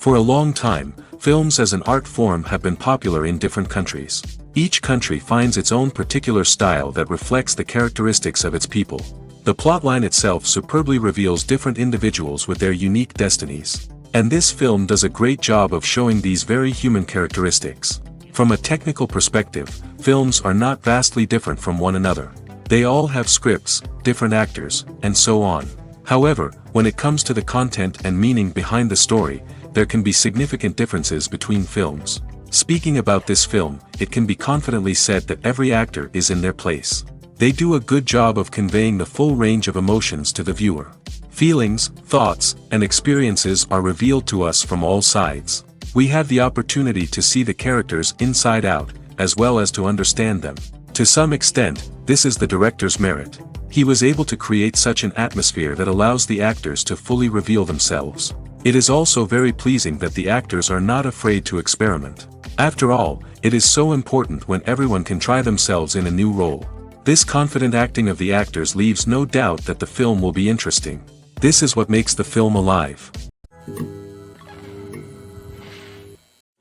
For a long time, films as an art form have been popular in different countries. Each country finds its own particular style that reflects the characteristics of its people. The plotline itself superbly reveals different individuals with their unique destinies. And this film does a great job of showing these very human characteristics. From a technical perspective, films are not vastly different from one another. They all have scripts, different actors, and so on. However, when it comes to the content and meaning behind the story, there can be significant differences between films. Speaking about this film, it can be confidently said that every actor is in their place. They do a good job of conveying the full range of emotions to the viewer. Feelings, thoughts, and experiences are revealed to us from all sides. We have the opportunity to see the characters inside out, as well as to understand them. To some extent, this is the director's merit. He was able to create such an atmosphere that allows the actors to fully reveal themselves. It is also very pleasing that the actors are not afraid to experiment. After all, it is so important when everyone can try themselves in a new role. This confident acting of the actors leaves no doubt that the film will be interesting. This is what makes the film alive.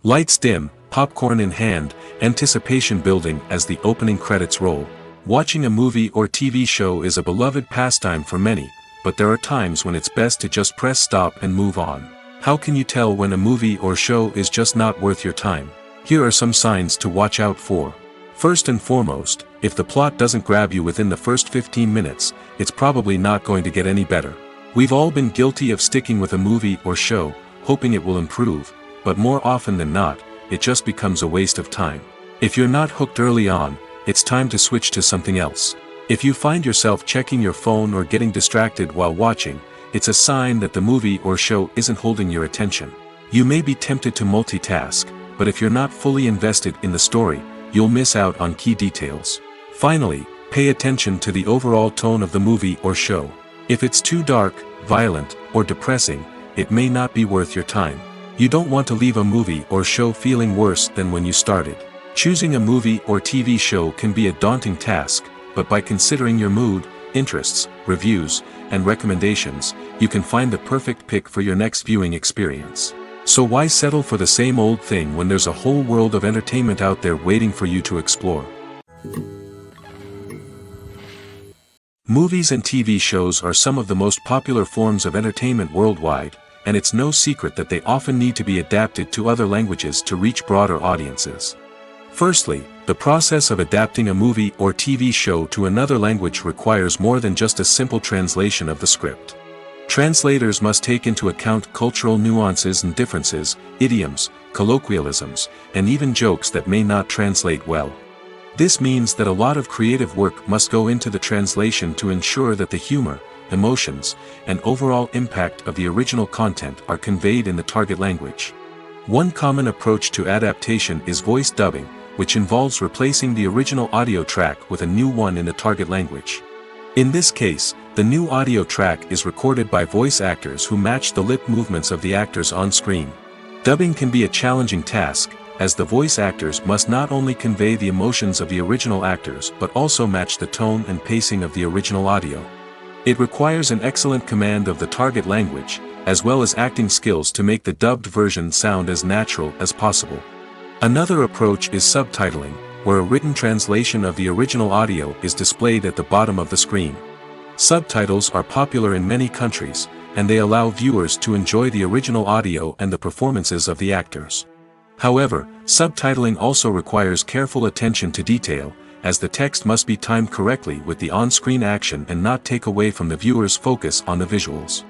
Lights dim, popcorn in hand, anticipation building as the opening credits roll. Watching a movie or TV show is a beloved pastime for many, but there are times when it's best to just press stop and move on. How can you tell when a movie or show is just not worth your time? Here are some signs to watch out for. First and foremost, if the plot doesn't grab you within the first 15 minutes, it's probably not going to get any better. We've all been guilty of sticking with a movie or show, hoping it will improve, but more often than not, it just becomes a waste of time. If you're not hooked early on, it's time to switch to something else. If you find yourself checking your phone or getting distracted while watching, it's a sign that the movie or show isn't holding your attention. You may be tempted to multitask, but if you're not fully invested in the story, you'll miss out on key details. Finally, pay attention to the overall tone of the movie or show. If it's too dark, violent, or depressing, it may not be worth your time. You don't want to leave a movie or show feeling worse than when you started. Choosing a movie or TV show can be a daunting task, but by considering your mood, interests, reviews, and recommendations, you can find the perfect pick for your next viewing experience. So why settle for the same old thing when there's a whole world of entertainment out there waiting for you to explore? Movies and TV shows are some of the most popular forms of entertainment worldwide, and it's no secret that they often need to be adapted to other languages to reach broader audiences. Firstly, the process of adapting a movie or TV show to another language requires more than just a simple translation of the script. Translators must take into account cultural nuances and differences, idioms, colloquialisms, and even jokes that may not translate well. This means that a lot of creative work must go into the translation to ensure that the humor, emotions, and overall impact of the original content are conveyed in the target language. One common approach to adaptation is voice dubbing, which involves replacing the original audio track with a new one in the target language. In this case, the new audio track is recorded by voice actors who match the lip movements of the actors on screen. Dubbing can be a challenging task, as the voice actors must not only convey the emotions of the original actors but also match the tone and pacing of the original audio. It requires an excellent command of the target language, as well as acting skills to make the dubbed version sound as natural as possible. Another approach is subtitling, where a written translation of the original audio is displayed at the bottom of the screen. Subtitles are popular in many countries, and they allow viewers to enjoy the original audio and the performances of the actors. However, subtitling also requires careful attention to detail, as the text must be timed correctly with the on-screen action and not take away from the viewer's focus on the visuals.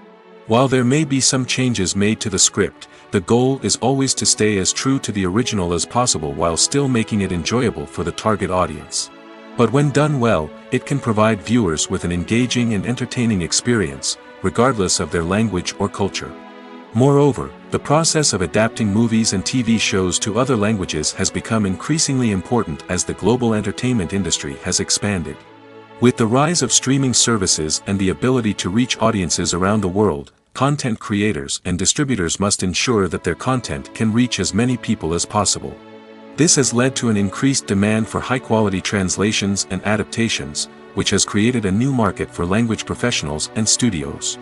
While there may be some changes made to the script, the goal is always to stay as true to the original as possible while still making it enjoyable for the target audience. But when done well, it can provide viewers with an engaging and entertaining experience, regardless of their language or culture. Moreover, the process of adapting movies and TV shows to other languages has become increasingly important as the global entertainment industry has expanded. With the rise of streaming services and the ability to reach audiences around the world, content creators and distributors must ensure that their content can reach as many people as possible. This has led to an increased demand for high-quality translations and adaptations, which has created a new market for language professionals and studios.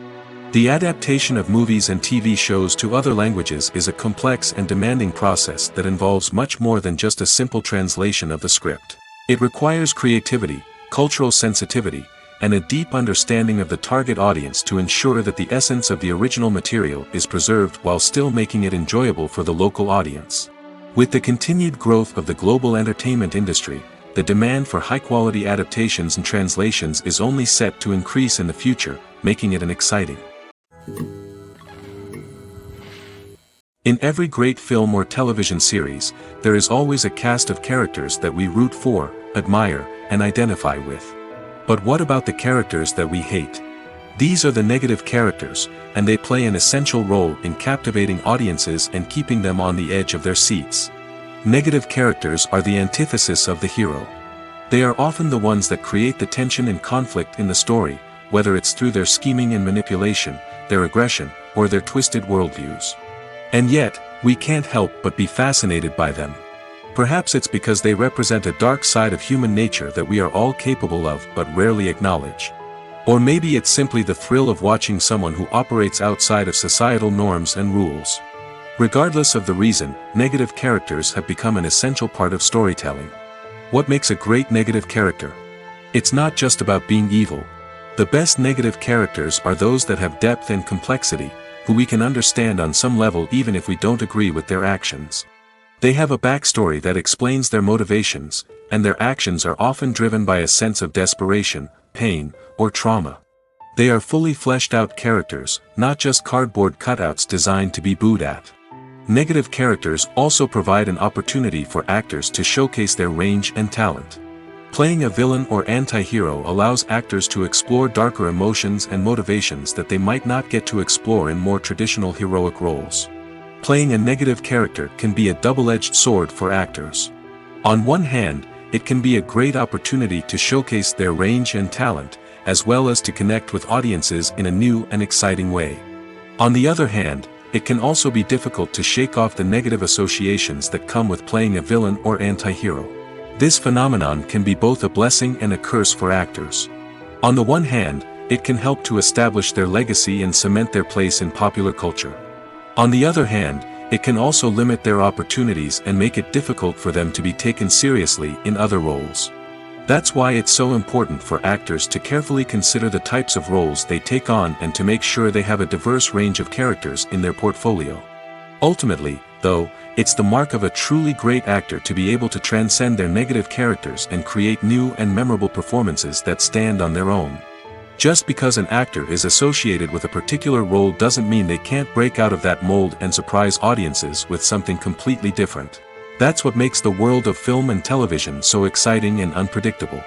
The adaptation of movies and TV shows to other languages is a complex and demanding process that involves much more than just a simple translation of the script. It requires creativity, cultural sensitivity, and a deep understanding of the target audience to ensure that the essence of the original material is preserved while still making it enjoyable for the local audience. With the continued growth of the global entertainment industry, the demand for high-quality adaptations and translations is only set to increase in the future, making it an exciting. In every great film or television series, there is always a cast of characters that we root for, admire, and identify with. But what about the characters that we hate? These are the negative characters, and they play an essential role in captivating audiences and keeping them on the edge of their seats. Negative characters are the antithesis of the hero. They are often the ones that create the tension and conflict in the story, whether it's through their scheming and manipulation, their aggression, or their twisted worldviews. And yet, we can't help but be fascinated by them. Perhaps it's because they represent a dark side of human nature that we are all capable of but rarely acknowledge. Or maybe it's simply the thrill of watching someone who operates outside of societal norms and rules. Regardless of the reason, negative characters have become an essential part of storytelling. What makes a great negative character? It's not just about being evil. The best negative characters are those that have depth and complexity, who we can understand on some level even if we don't agree with their actions. They have a backstory that explains their motivations, and their actions are often driven by a sense of desperation, pain, or trauma. They are fully fleshed out characters, not just cardboard cutouts designed to be booed at. Negative characters also provide an opportunity for actors to showcase their range and talent. Playing a villain or anti-hero allows actors to explore darker emotions and motivations that they might not get to explore in more traditional heroic roles. Playing a negative character can be a double-edged sword for actors. On one hand, it can be a great opportunity to showcase their range and talent, as well as to connect with audiences in a new and exciting way. On the other hand, it can also be difficult to shake off the negative associations that come with playing a villain or anti-hero. This phenomenon can be both a blessing and a curse for actors. On the one hand, it can help to establish their legacy and cement their place in popular culture. On the other hand, it can also limit their opportunities and make it difficult for them to be taken seriously in other roles. That's why it's so important for actors to carefully consider the types of roles they take on and to make sure they have a diverse range of characters in their portfolio. Ultimately, though, it's the mark of a truly great actor to be able to transcend their negative characters and create new and memorable performances that stand on their own. Just because an actor is associated with a particular role doesn't mean they can't break out of that mold and surprise audiences with something completely different. That's what makes the world of film and television so exciting and unpredictable.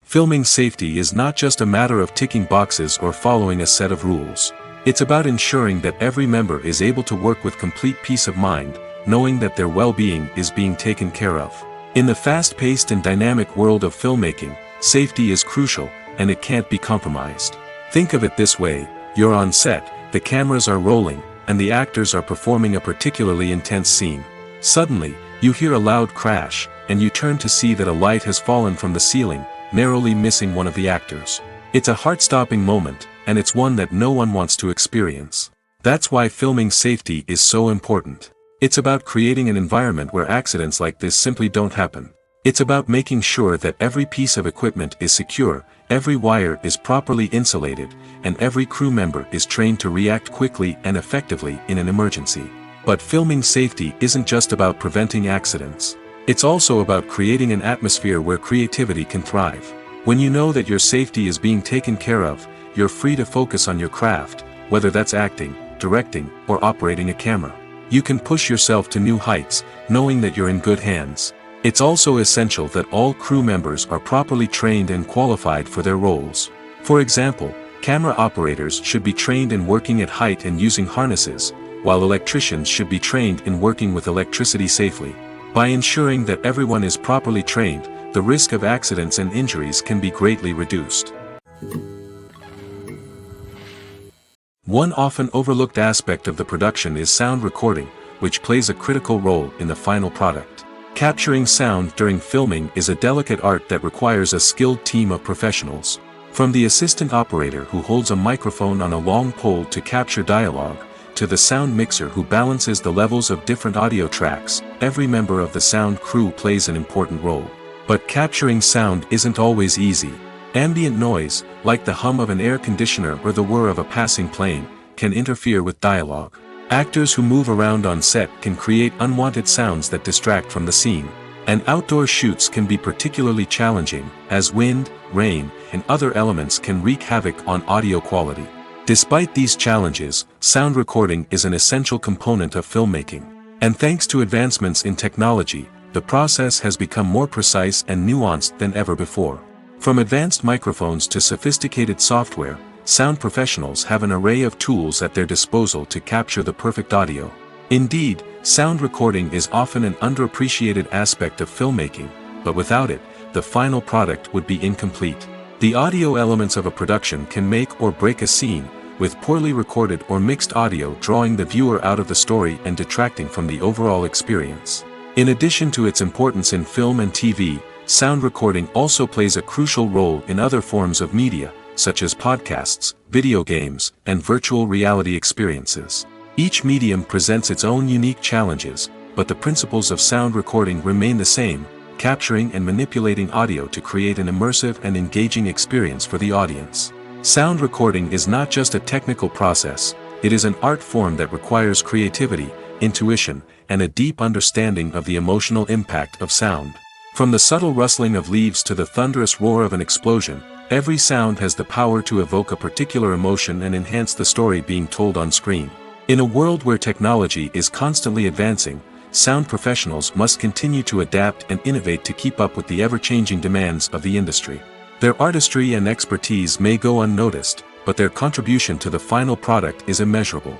Filming safety is not just a matter of ticking boxes or following a set of rules. It's about ensuring that every member is able to work with complete peace of mind, knowing that their well-being is being taken care of. In the fast-paced and dynamic world of filmmaking, safety is crucial, and it can't be compromised. Think of it this way: you're on set, the cameras are rolling, and the actors are performing a particularly intense scene. Suddenly, you hear a loud crash, and you turn to see that a light has fallen from the ceiling, narrowly missing one of the actors. It's a heart-stopping moment, and it's one that no one wants to experience. That's why filming safety is so important. It's about creating an environment where accidents like this simply don't happen. It's about making sure that every piece of equipment is secure, every wire is properly insulated, and every crew member is trained to react quickly and effectively in an emergency. But filming safety isn't just about preventing accidents. It's also about creating an atmosphere where creativity can thrive. When you know that your safety is being taken care of, you're free to focus on your craft, whether that's acting, directing, or operating a camera. You can push yourself to new heights, knowing that you're in good hands. It's also essential that all crew members are properly trained and qualified for their roles. For example, camera operators should be trained in working at height and using harnesses, while electricians should be trained in working with electricity safely. By ensuring that everyone is properly trained, the risk of accidents and injuries can be greatly reduced. One often overlooked aspect of the production is sound recording, which plays a critical role in the final product. Capturing sound during filming is a delicate art that requires a skilled team of professionals. From the assistant operator who holds a microphone on a long pole to capture dialogue, to the sound mixer who balances the levels of different audio tracks, every member of the sound crew plays an important role. But capturing sound isn't always easy. Ambient noise, like the hum of an air conditioner or the whir of a passing plane, can interfere with dialogue. Actors who move around on set can create unwanted sounds that distract from the scene. And outdoor shoots can be particularly challenging, as wind, rain, and other elements can wreak havoc on audio quality. Despite these challenges, sound recording is an essential component of filmmaking. And thanks to advancements in technology, the process has become more precise and nuanced than ever before. From advanced microphones to sophisticated software, sound professionals have an array of tools at their disposal to capture the perfect audio. Indeed, sound recording is often an underappreciated aspect of filmmaking, but without it, the final product would be incomplete. The audio elements of a production can make or break a scene, with poorly recorded or mixed audio drawing the viewer out of the story and detracting from the overall experience. In addition to its importance in film and TV, sound recording also plays a crucial role in other forms of media, such as podcasts, video games, and virtual reality experiences. Each medium presents its own unique challenges, but the principles of sound recording remain the same, capturing and manipulating audio to create an immersive and engaging experience for the audience. Sound recording is not just a technical process, it is an art form that requires creativity, intuition, and a deep understanding of the emotional impact of sound. From the subtle rustling of leaves to the thunderous roar of an explosion, every sound has the power to evoke a particular emotion and enhance the story being told on screen. In a world where technology is constantly advancing, sound professionals must continue to adapt and innovate to keep up with the ever-changing demands of the industry. Their artistry and expertise may go unnoticed, but their contribution to the final product is immeasurable.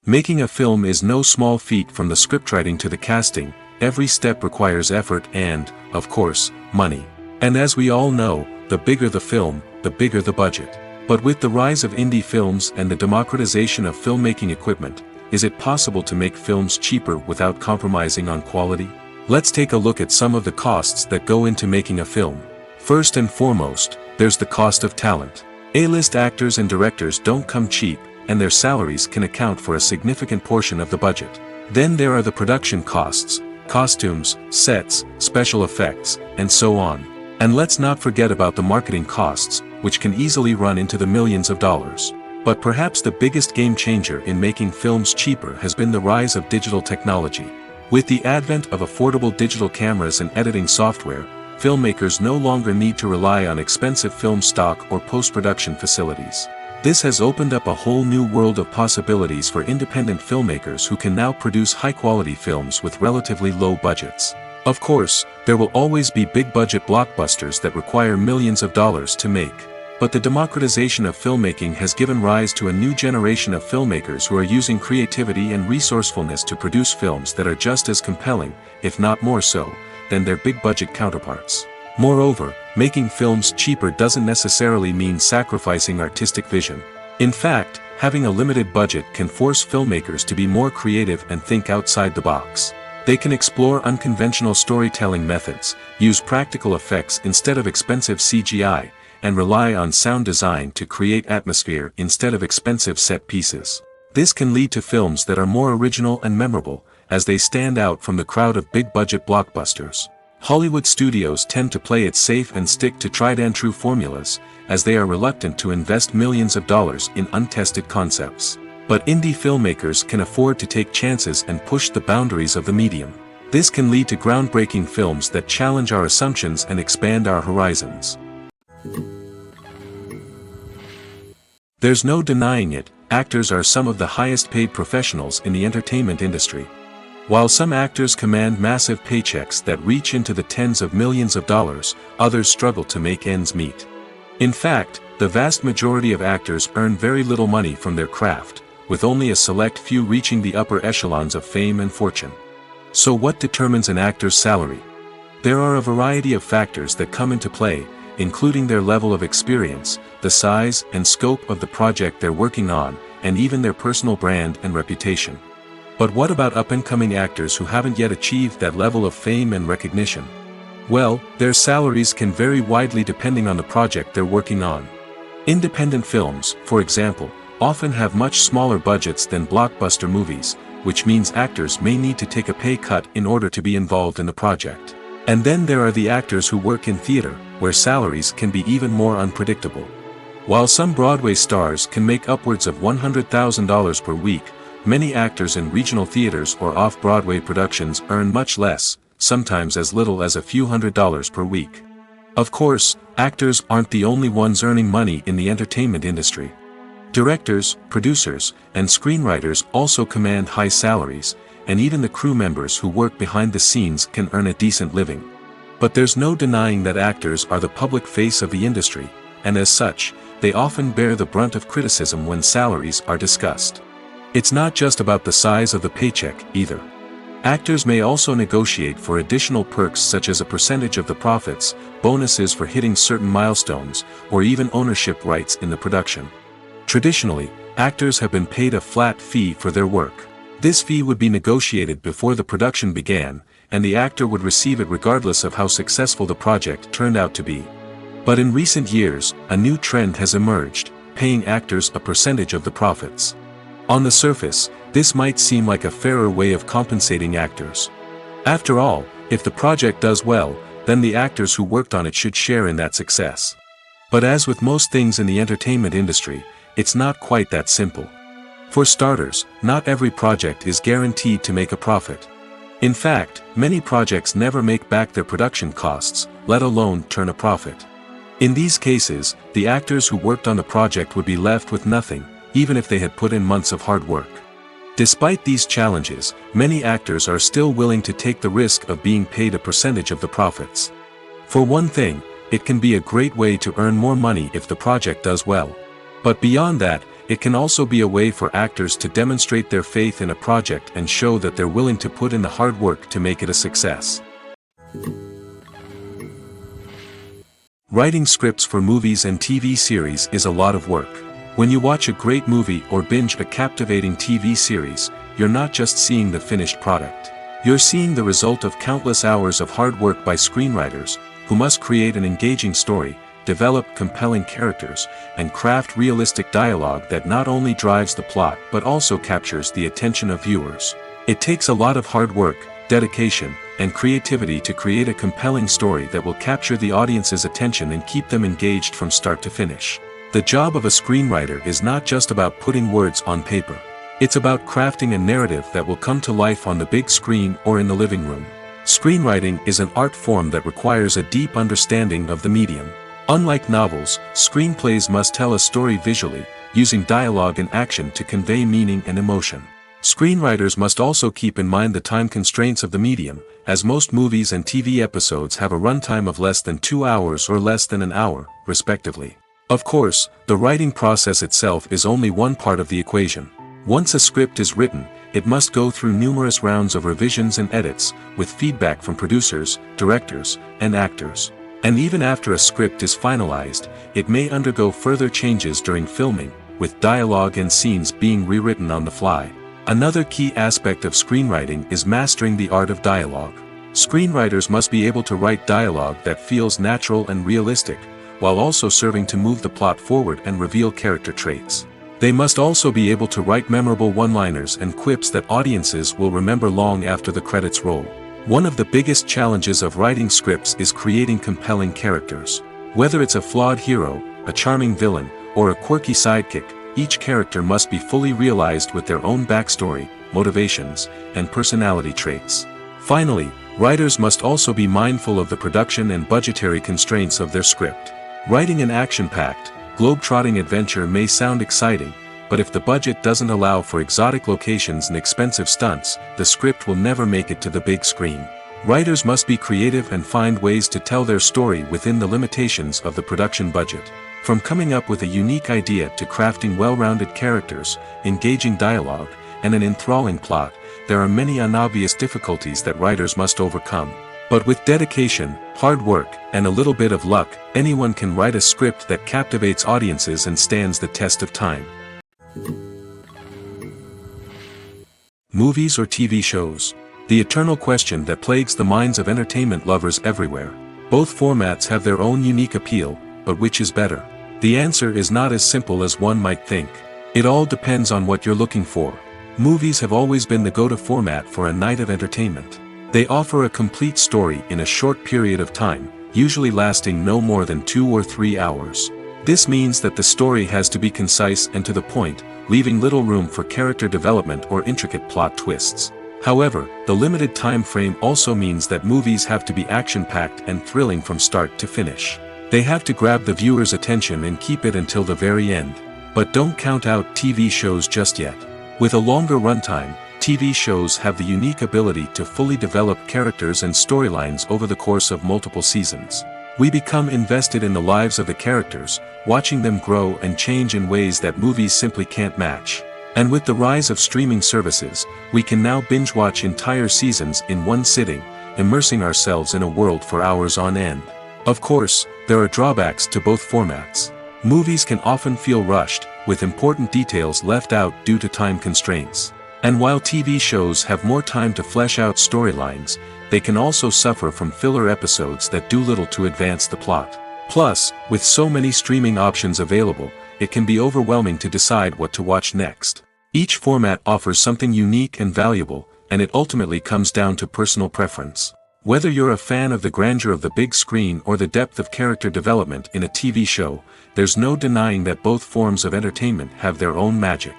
Making a film is no small feat. From the scriptwriting to the casting, every step requires effort and, of course, money. And as we all know, the bigger the film, the bigger the budget. But with the rise of indie films and the democratization of filmmaking equipment, is it possible to make films cheaper without compromising on quality? Let's take a look at some of the costs that go into making a film. First and foremost, there's the cost of talent. A-list actors and directors don't come cheap, and their salaries can account for a significant portion of the budget. Then there are the production costs, costumes, sets, special effects, and so on. And let's not forget about the marketing costs, which can easily run into the millions of dollars. But perhaps the biggest game changer in making films cheaper has been the rise of digital technology. With the advent of affordable digital cameras and editing software, filmmakers no longer need to rely on expensive film stock or post-production facilities. This has opened up a whole new world of possibilities for independent filmmakers who can now produce high-quality films with relatively low budgets. Of course, there will always be big-budget blockbusters that require millions of dollars to make. But the democratization of filmmaking has given rise to a new generation of filmmakers who are using creativity and resourcefulness to produce films that are just as compelling, if not more so, than their big-budget counterparts. Moreover, making films cheaper doesn't necessarily mean sacrificing artistic vision. In fact, having a limited budget can force filmmakers to be more creative and think outside the box. They can explore unconventional storytelling methods, use practical effects instead of expensive CGI, and rely on sound design to create atmosphere instead of expensive set pieces. This can lead to films that are more original and memorable, as they stand out from the crowd of big-budget blockbusters. Hollywood studios tend to play it safe and stick to tried-and-true formulas, as they are reluctant to invest millions of dollars in untested concepts. But indie filmmakers can afford to take chances and push the boundaries of the medium. This can lead to groundbreaking films that challenge our assumptions and expand our horizons. There's no denying it, actors are some of the highest-paid professionals in the entertainment industry. While some actors command massive paychecks that reach into the tens of millions of dollars, others struggle to make ends meet. In fact, the vast majority of actors earn very little money from their craft, with only a select few reaching the upper echelons of fame and fortune. So what determines an actor's salary? There are a variety of factors that come into play, including their level of experience, the size and scope of the project they're working on, and even their personal brand and reputation. But what about up-and-coming actors who haven't yet achieved that level of fame and recognition? Well, their salaries can vary widely depending on the project they're working on. Independent films, for example, often have much smaller budgets than blockbuster movies, which means actors may need to take a pay cut in order to be involved in the project. And then there are the actors who work in theater, where salaries can be even more unpredictable. While some Broadway stars can make upwards of $100,000 per week, many actors in regional theaters or off-Broadway productions earn much less, sometimes as little as a few $100s per week. Of course, actors aren't the only ones earning money in the entertainment industry. Directors, producers, and screenwriters also command high salaries, and even the crew members who work behind the scenes can earn a decent living. But there's no denying that actors are the public face of the industry, and as such, they often bear the brunt of criticism when salaries are discussed. It's not just about the size of the paycheck, either. Actors may also negotiate for additional perks such as a percentage of the profits, bonuses for hitting certain milestones, or even ownership rights in the production. Traditionally, actors have been paid a flat fee for their work. This fee would be negotiated before the production began, and the actor would receive it regardless of how successful the project turned out to be. But in recent years, a new trend has emerged, paying actors a percentage of the profits. On the surface, this might seem like a fairer way of compensating actors. After all, if the project does well, then the actors who worked on it should share in that success. But as with most things in the entertainment industry, it's not quite that simple. For starters, not every project is guaranteed to make a profit. In fact, many projects never make back their production costs, let alone turn a profit. In these cases, the actors who worked on the project would be left with nothing, even if they had put in months of hard work. Despite these challenges, many actors are still willing to take the risk of being paid a percentage of the profits. For one thing, it can be a great way to earn more money if the project does well. But beyond that, it can also be a way for actors to demonstrate their faith in a project and show that they're willing to put in the hard work to make it a success. Writing scripts for movies and TV series is a lot of work. When you watch a great movie or binge a captivating TV series, you're not just seeing the finished product. You're seeing the result of countless hours of hard work by screenwriters, who must create an engaging story, develop compelling characters, and craft realistic dialogue that not only drives the plot but also captures the attention of viewers. It takes a lot of hard work, dedication, and creativity to create a compelling story that will capture the audience's attention and keep them engaged from start to finish. The job of a screenwriter is not just about putting words on paper. It's about crafting a narrative that will come to life on the big screen or in the living room. Screenwriting is an art form that requires a deep understanding of the medium. Unlike novels, screenplays must tell a story visually, using dialogue and action to convey meaning and emotion. Screenwriters must also keep in mind the time constraints of the medium, as most movies and TV episodes have a runtime of less than 2 hours or less than an hour, respectively. Of course, the writing process itself is only one part of the equation. Once a script is written, it must go through numerous rounds of revisions and edits, with feedback from producers, directors, and actors. And even after a script is finalized, it may undergo further changes during filming, with dialogue and scenes being rewritten on the fly. Another key aspect of screenwriting is mastering the art of dialogue. Screenwriters must be able to write dialogue that feels natural and realistic, while also serving to move the plot forward and reveal character traits. They must also be able to write memorable one-liners and quips that audiences will remember long after the credits roll. One of the biggest challenges of writing scripts is creating compelling characters. Whether it's a flawed hero, a charming villain, or a quirky sidekick, each character must be fully realized with their own backstory, motivations, and personality traits. Finally, writers must also be mindful of the production and budgetary constraints of their script. Writing an action-packed, globe-trotting adventure may sound exciting, but if the budget doesn't allow for exotic locations and expensive stunts, the script will never make it to the big screen. Writers must be creative and find ways to tell their story within the limitations of the production budget. From coming up with a unique idea to crafting well-rounded characters, engaging dialogue, and an enthralling plot, there are many unobvious difficulties that writers must overcome. But with dedication, hard work, and a little bit of luck, anyone can write a script that captivates audiences and stands the test of time. Movies or TV shows. the eternal question that plagues the minds of entertainment lovers everywhere. Both formats have their own unique appeal, but which is better? The answer is not as simple as one might think. It all depends on what you're looking for. Movies have always been the go-to format for a night of entertainment. They offer a complete story in a short period of time, usually lasting no more than 2 or 3 hours. This means that the story has to be concise and to the point, leaving little room for character development or intricate plot twists. However, the limited time frame also means that movies have to be action-packed and thrilling from start to finish. They have to grab the viewer's attention and keep it until the very end. But don't count out TV shows just yet. With a longer runtime, TV shows have the unique ability to fully develop characters and storylines over the course of multiple seasons. We become invested in the lives of the characters, watching them grow and change in ways that movies simply can't match. And with the rise of streaming services, we can now binge-watch entire seasons in one sitting, immersing ourselves in a world for hours on end. Of course, there are drawbacks to both formats. Movies can often feel rushed, with important details left out due to time constraints. And while TV shows have more time to flesh out storylines, they can also suffer from filler episodes that do little to advance the plot. Plus, with so many streaming options available, it can be overwhelming to decide what to watch next. Each format offers something unique and valuable, and it ultimately comes down to personal preference. Whether you're a fan of the grandeur of the big screen or the depth of character development in a TV show, there's no denying that both forms of entertainment have their own magic.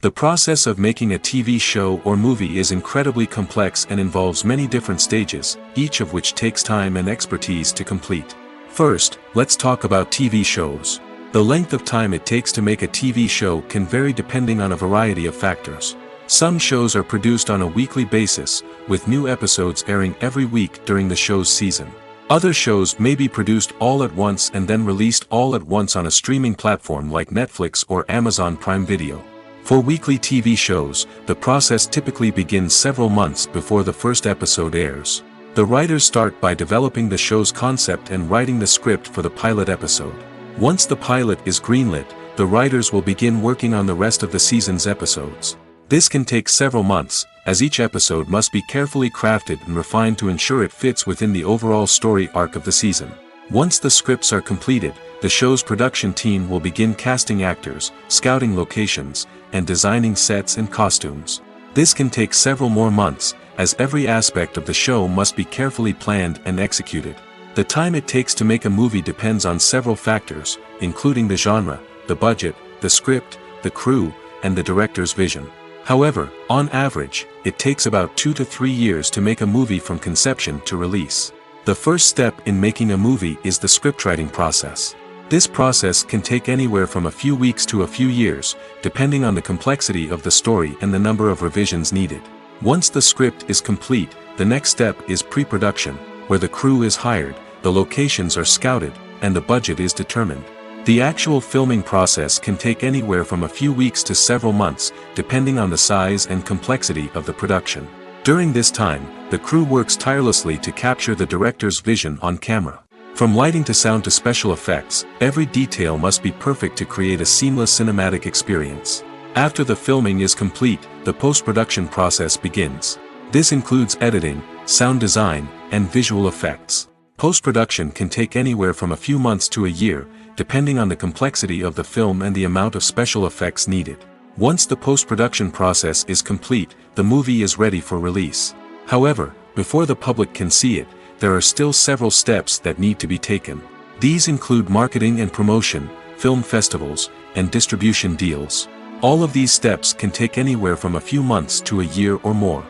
The process of making a TV show or movie is incredibly complex and involves many different stages, each of which takes time and expertise to complete. First, let's talk about TV shows. The length of time it takes to make a TV show can vary depending on a variety of factors. Some shows are produced on a weekly basis, with new episodes airing every week during the show's season. Other shows may be produced all at once and then released all at once on a streaming platform like Netflix or Amazon Prime Video. For weekly TV shows, the process typically begins several months before the first episode airs. The writers start by developing the show's concept and writing the script for the pilot episode. Once the pilot is greenlit, the writers will begin working on the rest of the season's episodes. This can take several months, as each episode must be carefully crafted and refined to ensure it fits within the overall story arc of the season. Once the scripts are completed, the show's production team will begin casting actors, scouting locations, and designing sets and costumes. This can take several more months, as every aspect of the show must be carefully planned and executed. The time it takes to make a movie depends on several factors, including the genre, the budget, the script, the crew, and the director's vision. However, on average, it takes about 2 to 3 years to make a movie from conception to release. The first step in making a movie is the scriptwriting process. This process can take anywhere from a few weeks to a few years, depending on the complexity of the story and the number of revisions needed. Once the script is complete, the next step is pre-production, where the crew is hired, the locations are scouted, and the budget is determined. The actual filming process can take anywhere from a few weeks to several months, depending on the size and complexity of the production. During this time, the crew works tirelessly to capture the director's vision on camera. From lighting to sound to special effects, every detail must be perfect to create a seamless cinematic experience. After the filming is complete, the post-production process begins. This includes editing, sound design, and visual effects. Post-production can take anywhere from a few months to a year, depending on the complexity of the film and the amount of special effects needed. Once the post-production process is complete, the movie is ready for release. However, before the public can see it, there are still several steps that need to be taken. These include marketing and promotion, film festivals, and distribution deals. All of these steps can take anywhere from a few months to a year or more.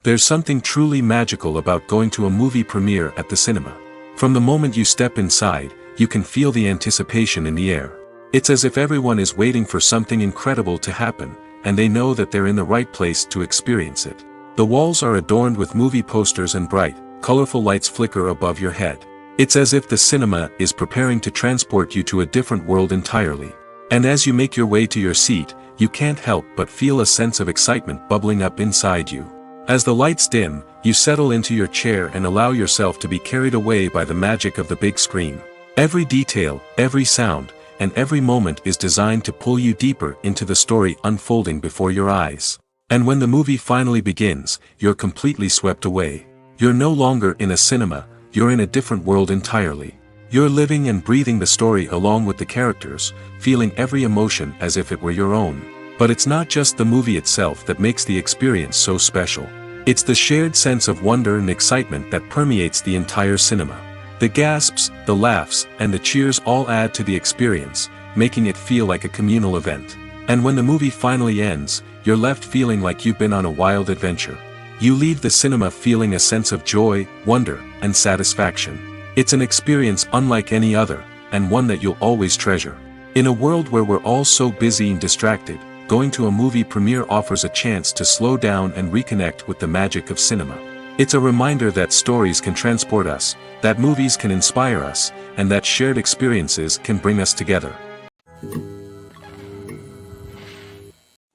There's something truly magical about going to a movie premiere at the cinema. From the moment you step inside, you can feel the anticipation in the air. It's as if everyone is waiting for something incredible to happen, and they know that they're in the right place to experience it. The walls are adorned with movie posters and bright, colorful lights flicker above your head. It's as if the cinema is preparing to transport you to a different world entirely. And as you make your way to your seat, you can't help but feel a sense of excitement bubbling up inside you. As the lights dim, you settle into your chair and allow yourself to be carried away by the magic of the big screen. Every detail, every sound, and every moment is designed to pull you deeper into the story unfolding before your eyes. And when the movie finally begins, you're completely swept away. You're no longer in a cinema, you're in a different world entirely. You're living and breathing the story along with the characters, feeling every emotion as if it were your own. But it's not just the movie itself that makes the experience so special. It's the shared sense of wonder and excitement that permeates the entire cinema. The gasps, the laughs, and the cheers all add to the experience, making it feel like a communal event. And when the movie finally ends, you're left feeling like you've been on a wild adventure. You leave the cinema feeling a sense of joy, wonder, and satisfaction. It's an experience unlike any other, and one that you'll always treasure. In a world where we're all so busy and distracted, going to a movie premiere offers a chance to slow down and reconnect with the magic of cinema. It's a reminder that stories can transport us, that movies can inspire us, and that shared experiences can bring us together.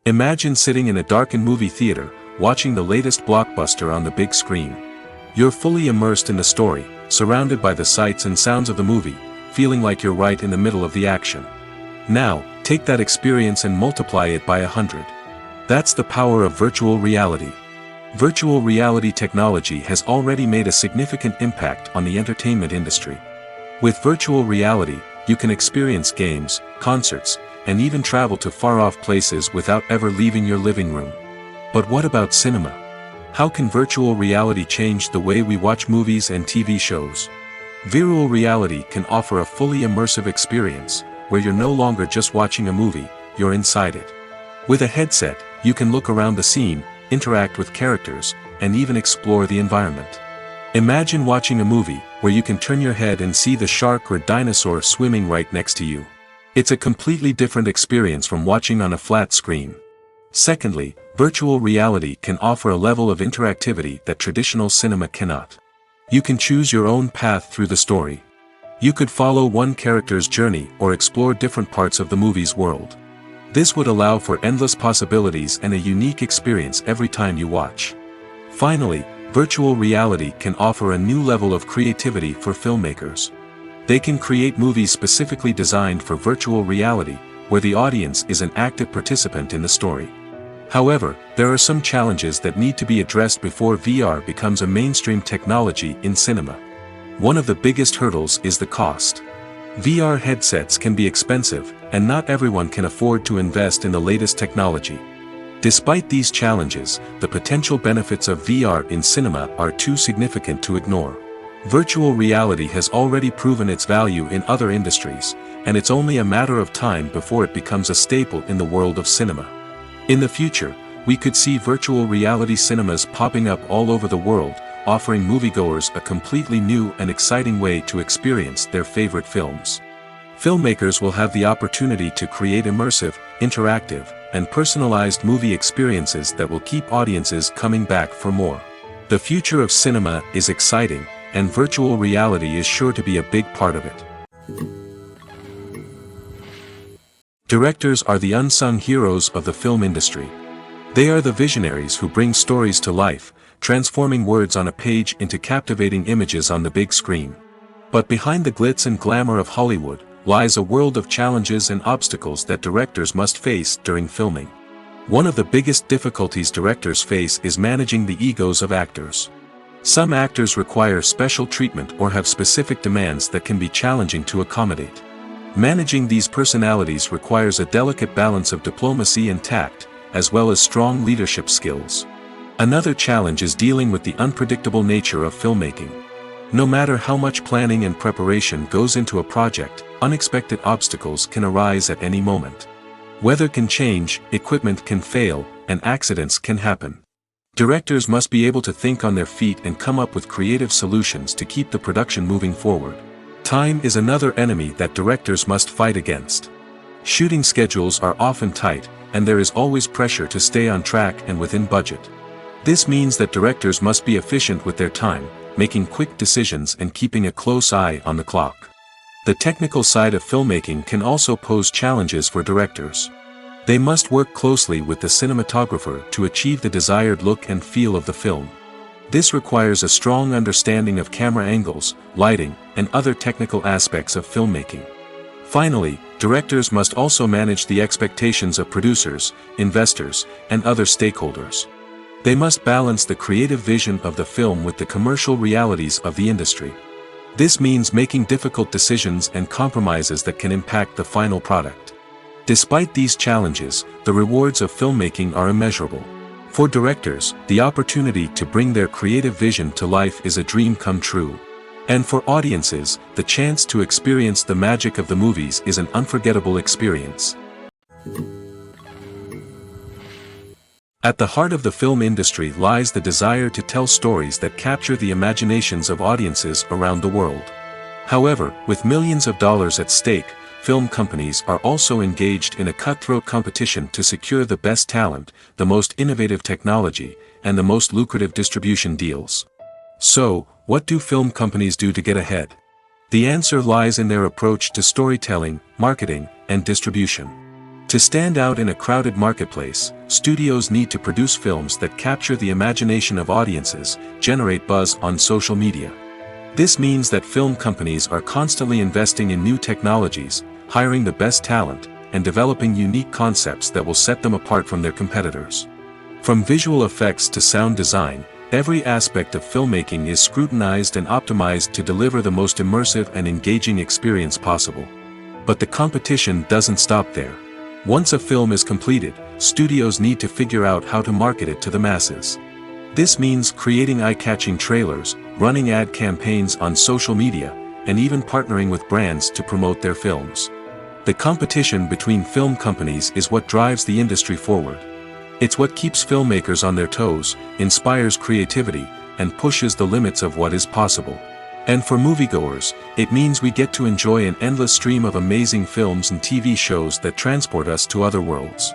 Imagine sitting in a darkened movie theater, watching the latest blockbuster on the big screen. You're fully immersed in the story, surrounded by the sights and sounds of the movie, feeling like you're right in the middle of the action. Now, take that experience and multiply it by 100. That's the power of virtual reality. Virtual reality technology has already made a significant impact on the entertainment industry. With virtual reality, you can experience games, concerts, and even travel to far-off places without ever leaving your living room. But what about cinema? How can virtual reality change the way we watch movies and TV shows? Virtual reality can offer a fully immersive experience, where you're no longer just watching a movie, you're inside it. With a headset, you can look around the scene, interact with characters, and even explore the environment. Imagine watching a movie, where you can turn your head and see the shark or dinosaur swimming right next to you. It's a completely different experience from watching on a flat screen. Secondly, virtual reality can offer a level of interactivity that traditional cinema cannot. You can choose your own path through the story. You could follow one character's journey or explore different parts of the movie's world. This would allow for endless possibilities and a unique experience every time you watch. Finally, virtual reality can offer a new level of creativity for filmmakers. They can create movies specifically designed for virtual reality, where the audience is an active participant in the story. However, there are some challenges that need to be addressed before VR becomes a mainstream technology in cinema. One of the biggest hurdles is the cost. VR headsets can be expensive, and not everyone can afford to invest in the latest technology. Despite these challenges, the potential benefits of VR in cinema are too significant to ignore. Virtual reality has already proven its value in other industries, and it's only a matter of time before it becomes a staple in the world of cinema. In the future, we could see virtual reality cinemas popping up all over the world, offering moviegoers a completely new and exciting way to experience their favorite films. Filmmakers will have the opportunity to create immersive, interactive, and personalized movie experiences that will keep audiences coming back for more. The future of cinema is exciting, and virtual reality is sure to be a big part of it. Directors are the unsung heroes of the film industry. They are the visionaries who bring stories to life, transforming words on a page into captivating images on the big screen. But behind the glitz and glamour of Hollywood, lies a world of challenges and obstacles that directors must face during filming. One of the biggest difficulties directors face is managing the egos of actors. Some actors require special treatment or have specific demands that can be challenging to accommodate. Managing these personalities requires a delicate balance of diplomacy and tact, as well as strong leadership skills. Another challenge is dealing with the unpredictable nature of filmmaking. No matter how much planning and preparation goes into a project, unexpected obstacles can arise at any moment. Weather can change, equipment can fail, and accidents can happen. Directors must be able to think on their feet and come up with creative solutions to keep the production moving forward. Time is another enemy that directors must fight against. Shooting schedules are often tight, and there is always pressure to stay on track and within budget. This means that directors must be efficient with their time, making quick decisions and keeping a close eye on the clock. The technical side of filmmaking can also pose challenges for directors. They must work closely with the cinematographer to achieve the desired look and feel of the film. This requires a strong understanding of camera angles, lighting, and other technical aspects of filmmaking. Finally, directors must also manage the expectations of producers, investors, and other stakeholders. They must balance the creative vision of the film with the commercial realities of the industry. This means making difficult decisions and compromises that can impact the final product. Despite these challenges, the rewards of filmmaking are immeasurable. For directors, the opportunity to bring their creative vision to life is a dream come true. And for audiences, the chance to experience the magic of the movies is an unforgettable experience. At the heart of the film industry lies the desire to tell stories that capture the imaginations of audiences around the world. However, with millions of dollars at stake, film companies are also engaged in a cutthroat competition to secure the best talent, the most innovative technology, and the most lucrative distribution deals. So, what do film companies do to get ahead? The answer lies in their approach to storytelling, marketing, and distribution. To stand out in a crowded marketplace, studios need to produce films that capture the imagination of audiences, generate buzz on social media. This means that film companies are constantly investing in new technologies, hiring the best talent, and developing unique concepts that will set them apart from their competitors. From visual effects to sound design, every aspect of filmmaking is scrutinized and optimized to deliver the most immersive and engaging experience possible. But the competition doesn't stop there. Once a film is completed, studios need to figure out how to market it to the masses. This means creating eye-catching trailers, running ad campaigns on social media, and even partnering with brands to promote their films. The competition between film companies is what drives the industry forward. It's what keeps filmmakers on their toes, inspires creativity, and pushes the limits of what is possible. And for moviegoers, it means we get to enjoy an endless stream of amazing films and TV shows that transport us to other worlds.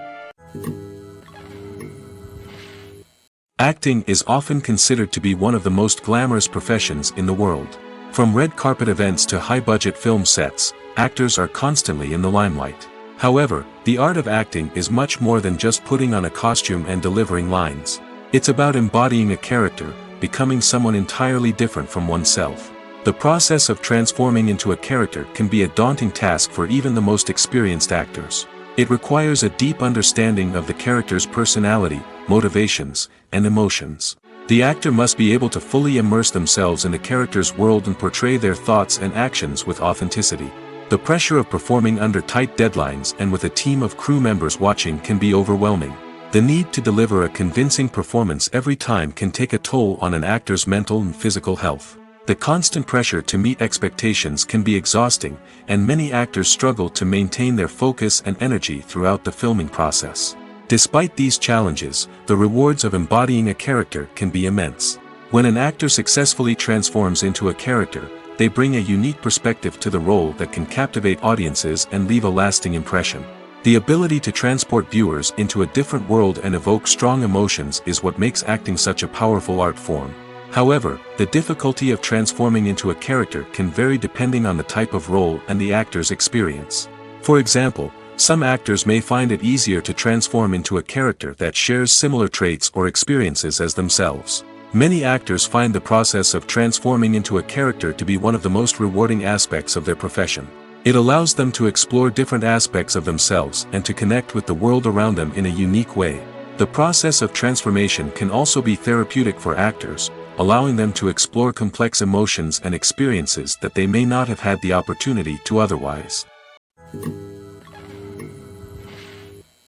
Acting is often considered to be one of the most glamorous professions in the world. From red carpet events to high-budget film sets, actors are constantly in the limelight. However, the art of acting is much more than just putting on a costume and delivering lines. It's about embodying a character, becoming someone entirely different from oneself. The process of transforming into a character can be a daunting task for even the most experienced actors. It requires a deep understanding of the character's personality, motivations, and emotions. The actor must be able to fully immerse themselves in the character's world and portray their thoughts and actions with authenticity. The pressure of performing under tight deadlines and with a team of crew members watching can be overwhelming. The need to deliver a convincing performance every time can take a toll on an actor's mental and physical health. The constant pressure to meet expectations can be exhausting, and many actors struggle to maintain their focus and energy throughout the filming process. Despite these challenges, the rewards of embodying a character can be immense. When an actor successfully transforms into a character, they bring a unique perspective to the role that can captivate audiences and leave a lasting impression. The ability to transport viewers into a different world and evoke strong emotions is what makes acting such a powerful art form. However, the difficulty of transforming into a character can vary depending on the type of role and the actor's experience. For example, some actors may find it easier to transform into a character that shares similar traits or experiences as themselves. Many actors find the process of transforming into a character to be one of the most rewarding aspects of their profession. It allows them to explore different aspects of themselves and to connect with the world around them in a unique way. The process of transformation can also be therapeutic for actors, allowing them to explore complex emotions and experiences that they may not have had the opportunity to otherwise.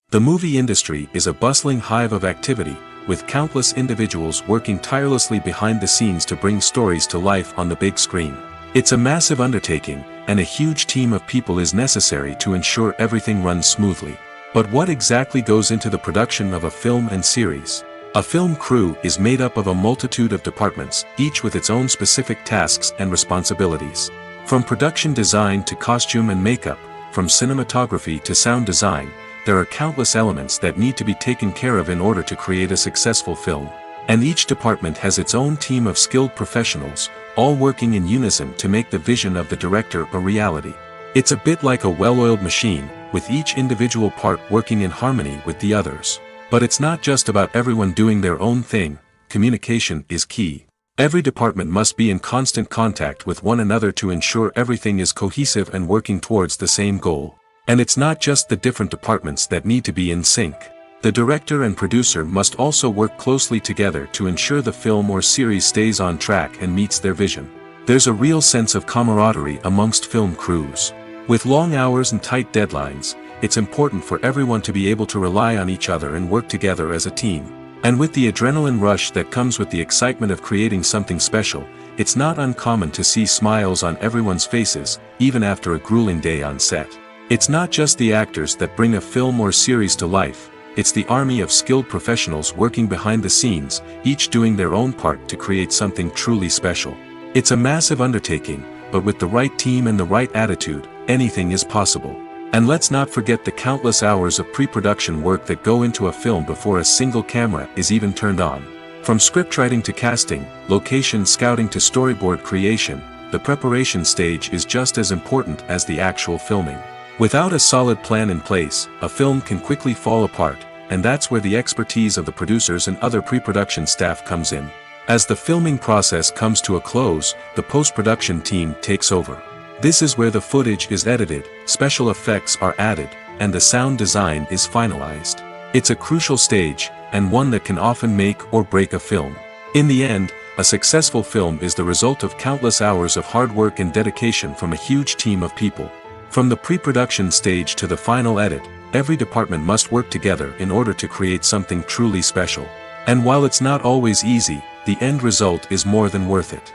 The movie industry is a bustling hive of activity, with countless individuals working tirelessly behind the scenes to bring stories to life on the big screen. It's a massive undertaking, and a huge team of people is necessary to ensure everything runs smoothly. But what exactly goes into the production of a film and series? A film crew is made up of a multitude of departments, each with its own specific tasks and responsibilities. From production design to costume and makeup, from cinematography to sound design, there are countless elements that need to be taken care of in order to create a successful film. And each department has its own team of skilled professionals, all working in unison to make the vision of the director a reality. It's a bit like a well-oiled machine, with each individual part working in harmony with the others. But it's not just about everyone doing their own thing. Communication is key. Every department must be in constant contact with one another to ensure everything is cohesive and working towards the same goal. And it's not just the different departments that need to be in sync. The director and producer must also work closely together to ensure the film or series stays on track and meets their vision. There's a real sense of camaraderie amongst film crews. With long hours and tight deadlines, it's important for everyone to be able to rely on each other and work together as a team. And with the adrenaline rush that comes with the excitement of creating something special, it's not uncommon to see smiles on everyone's faces, even after a grueling day on set. It's not just the actors that bring a film or series to life, it's the army of skilled professionals working behind the scenes, each doing their own part to create something truly special. It's a massive undertaking, but with the right team and the right attitude, anything is possible. And let's not forget the countless hours of pre-production work that go into a film before a single camera is even turned on. From scriptwriting to casting, location scouting to storyboard creation, the preparation stage is just as important as the actual filming. Without a solid plan in place, a film can quickly fall apart, and that's where the expertise of the producers and other pre-production staff comes in. As the filming process comes to a close, the post-production team takes over. This is where the footage is edited, special effects are added, and the sound design is finalized. It's a crucial stage, and one that can often make or break a film. In the end, a successful film is the result of countless hours of hard work and dedication from a huge team of people. From the pre-production stage to the final edit, every department must work together in order to create something truly special. And while it's not always easy, the end result is more than worth it.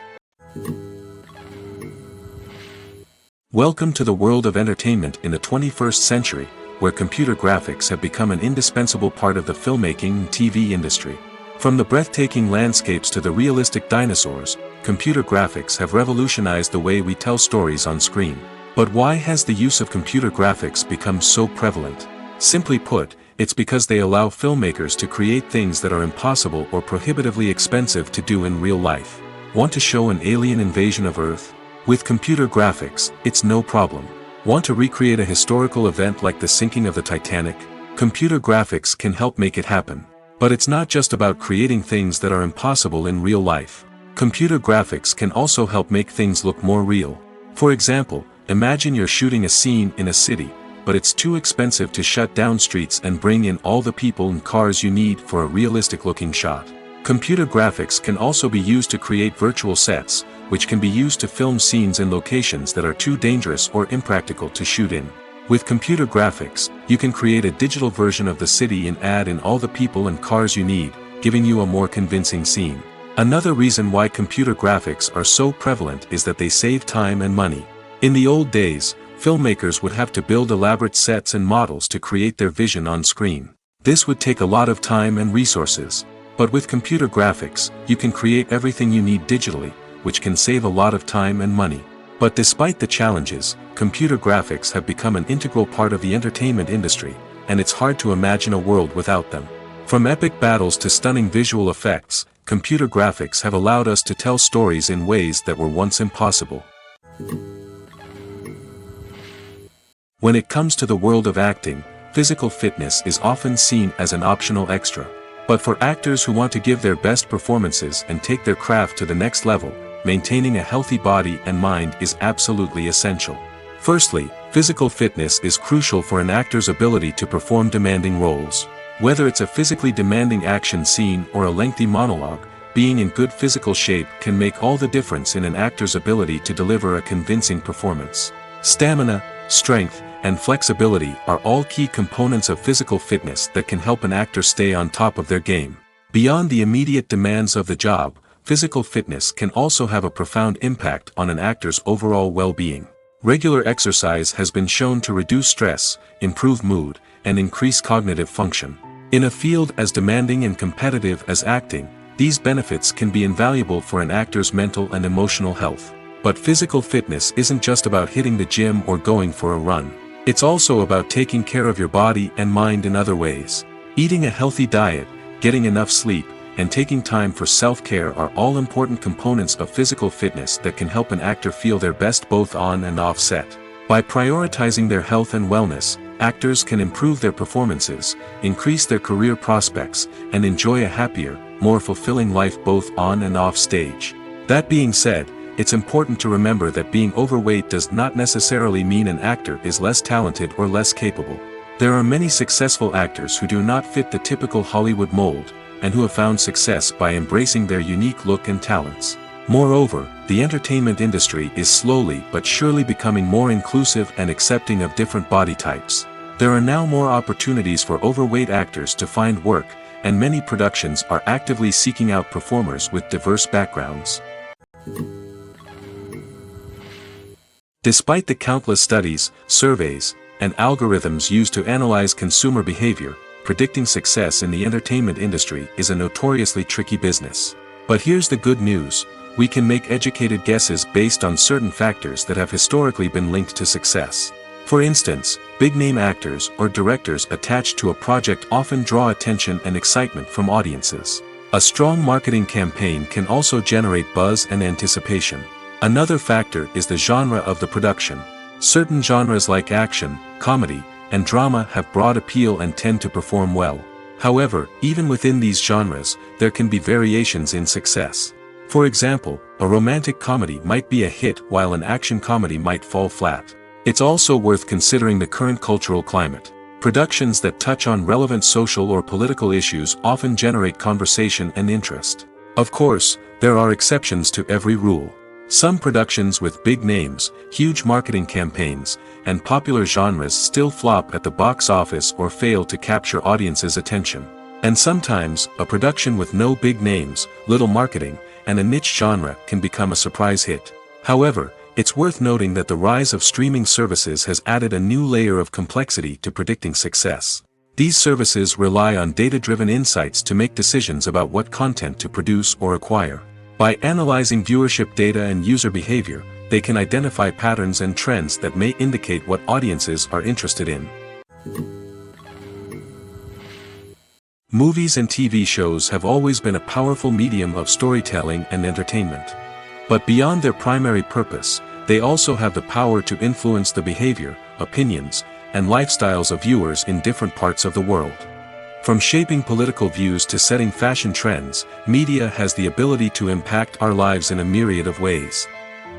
Welcome to the world of entertainment in the 21st century, where computer graphics have become an indispensable part of the filmmaking and TV industry. From the breathtaking landscapes to the realistic dinosaurs, computer graphics have revolutionized the way we tell stories on screen. But why has the use of computer graphics become so prevalent? Simply put, it's because they allow filmmakers to create things that are impossible or prohibitively expensive to do in real life. Want to show an alien invasion of Earth? With computer graphics, it's no problem. Want to recreate a historical event like the sinking of the Titanic? Computer graphics can help make it happen. But it's not just about creating things that are impossible in real life. Computer graphics can also help make things look more real. For example, imagine you're shooting a scene in a city, but it's too expensive to shut down streets and bring in all the people and cars you need for a realistic-looking shot. Computer graphics can also be used to create virtual sets, which can be used to film scenes in locations that are too dangerous or impractical to shoot in. With computer graphics, you can create a digital version of the city and add in all the people and cars you need, giving you a more convincing scene. Another reason why computer graphics are so prevalent is that they save time and money. In the old days, filmmakers would have to build elaborate sets and models to create their vision on screen. This would take a lot of time and resources. But with computer graphics, you can create everything you need digitally, which can save a lot of time and money. But despite the challenges, computer graphics have become an integral part of the entertainment industry, and it's hard to imagine a world without them. From epic battles to stunning visual effects, computer graphics have allowed us to tell stories in ways that were once impossible. When it comes to the world of acting, physical fitness is often seen as an optional extra. But for actors who want to give their best performances and take their craft to the next level, maintaining a healthy body and mind is absolutely essential. Firstly, physical fitness is crucial for an actor's ability to perform demanding roles. Whether it's a physically demanding action scene or a lengthy monologue, being in good physical shape can make all the difference in an actor's ability to deliver a convincing performance. Stamina, strength, and flexibility are all key components of physical fitness that can help an actor stay on top of their game. Beyond the immediate demands of the job, physical fitness can also have a profound impact on an actor's overall well-being. Regular exercise has been shown to reduce stress, improve mood, and increase cognitive function. In a field as demanding and competitive as acting, these benefits can be invaluable for an actor's mental and emotional health. But physical fitness isn't just about hitting the gym or going for a run. It's also about taking care of your body and mind in other ways. Eating a healthy diet, getting enough sleep, and taking time for self-care are all important components of physical fitness that can help an actor feel their best both on and off set. By prioritizing their health and wellness, actors can improve their performances, increase their career prospects, and enjoy a happier, more fulfilling life both on and off stage. That being said, it's important to remember that being overweight does not necessarily mean an actor is less talented or less capable. There are many successful actors who do not fit the typical Hollywood mold, and who have found success by embracing their unique look and talents. Moreover, the entertainment industry is slowly but surely becoming more inclusive and accepting of different body types. There are now more opportunities for overweight actors to find work, and many productions are actively seeking out performers with diverse backgrounds. Despite the countless studies, surveys, and algorithms used to analyze consumer behavior, predicting success in the entertainment industry is a notoriously tricky business. But here's the good news: we can make educated guesses based on certain factors that have historically been linked to success. For instance, big-name actors or directors attached to a project often draw attention and excitement from audiences. A strong marketing campaign can also generate buzz and anticipation. Another factor is the genre of the production. Certain genres like action, comedy, and drama have broad appeal and tend to perform well. However, even within these genres, there can be variations in success. For example, a romantic comedy might be a hit while an action comedy might fall flat. It's also worth considering the current cultural climate. Productions that touch on relevant social or political issues often generate conversation and interest. Of course, there are exceptions to every rule. Some productions with big names, huge marketing campaigns, and popular genres still flop at the box office or fail to capture audiences' attention. And sometimes, a production with no big names, little marketing, and a niche genre can become a surprise hit. However, it's worth noting that the rise of streaming services has added a new layer of complexity to predicting success. These services rely on data-driven insights to make decisions about what content to produce or acquire. By analyzing viewership data and user behavior, they can identify patterns and trends that may indicate what audiences are interested in. Movies and TV shows have always been a powerful medium of storytelling and entertainment. But beyond their primary purpose, they also have the power to influence the behavior, opinions, and lifestyles of viewers in different parts of the world. From shaping political views to setting fashion trends, media has the ability to impact our lives in a myriad of ways.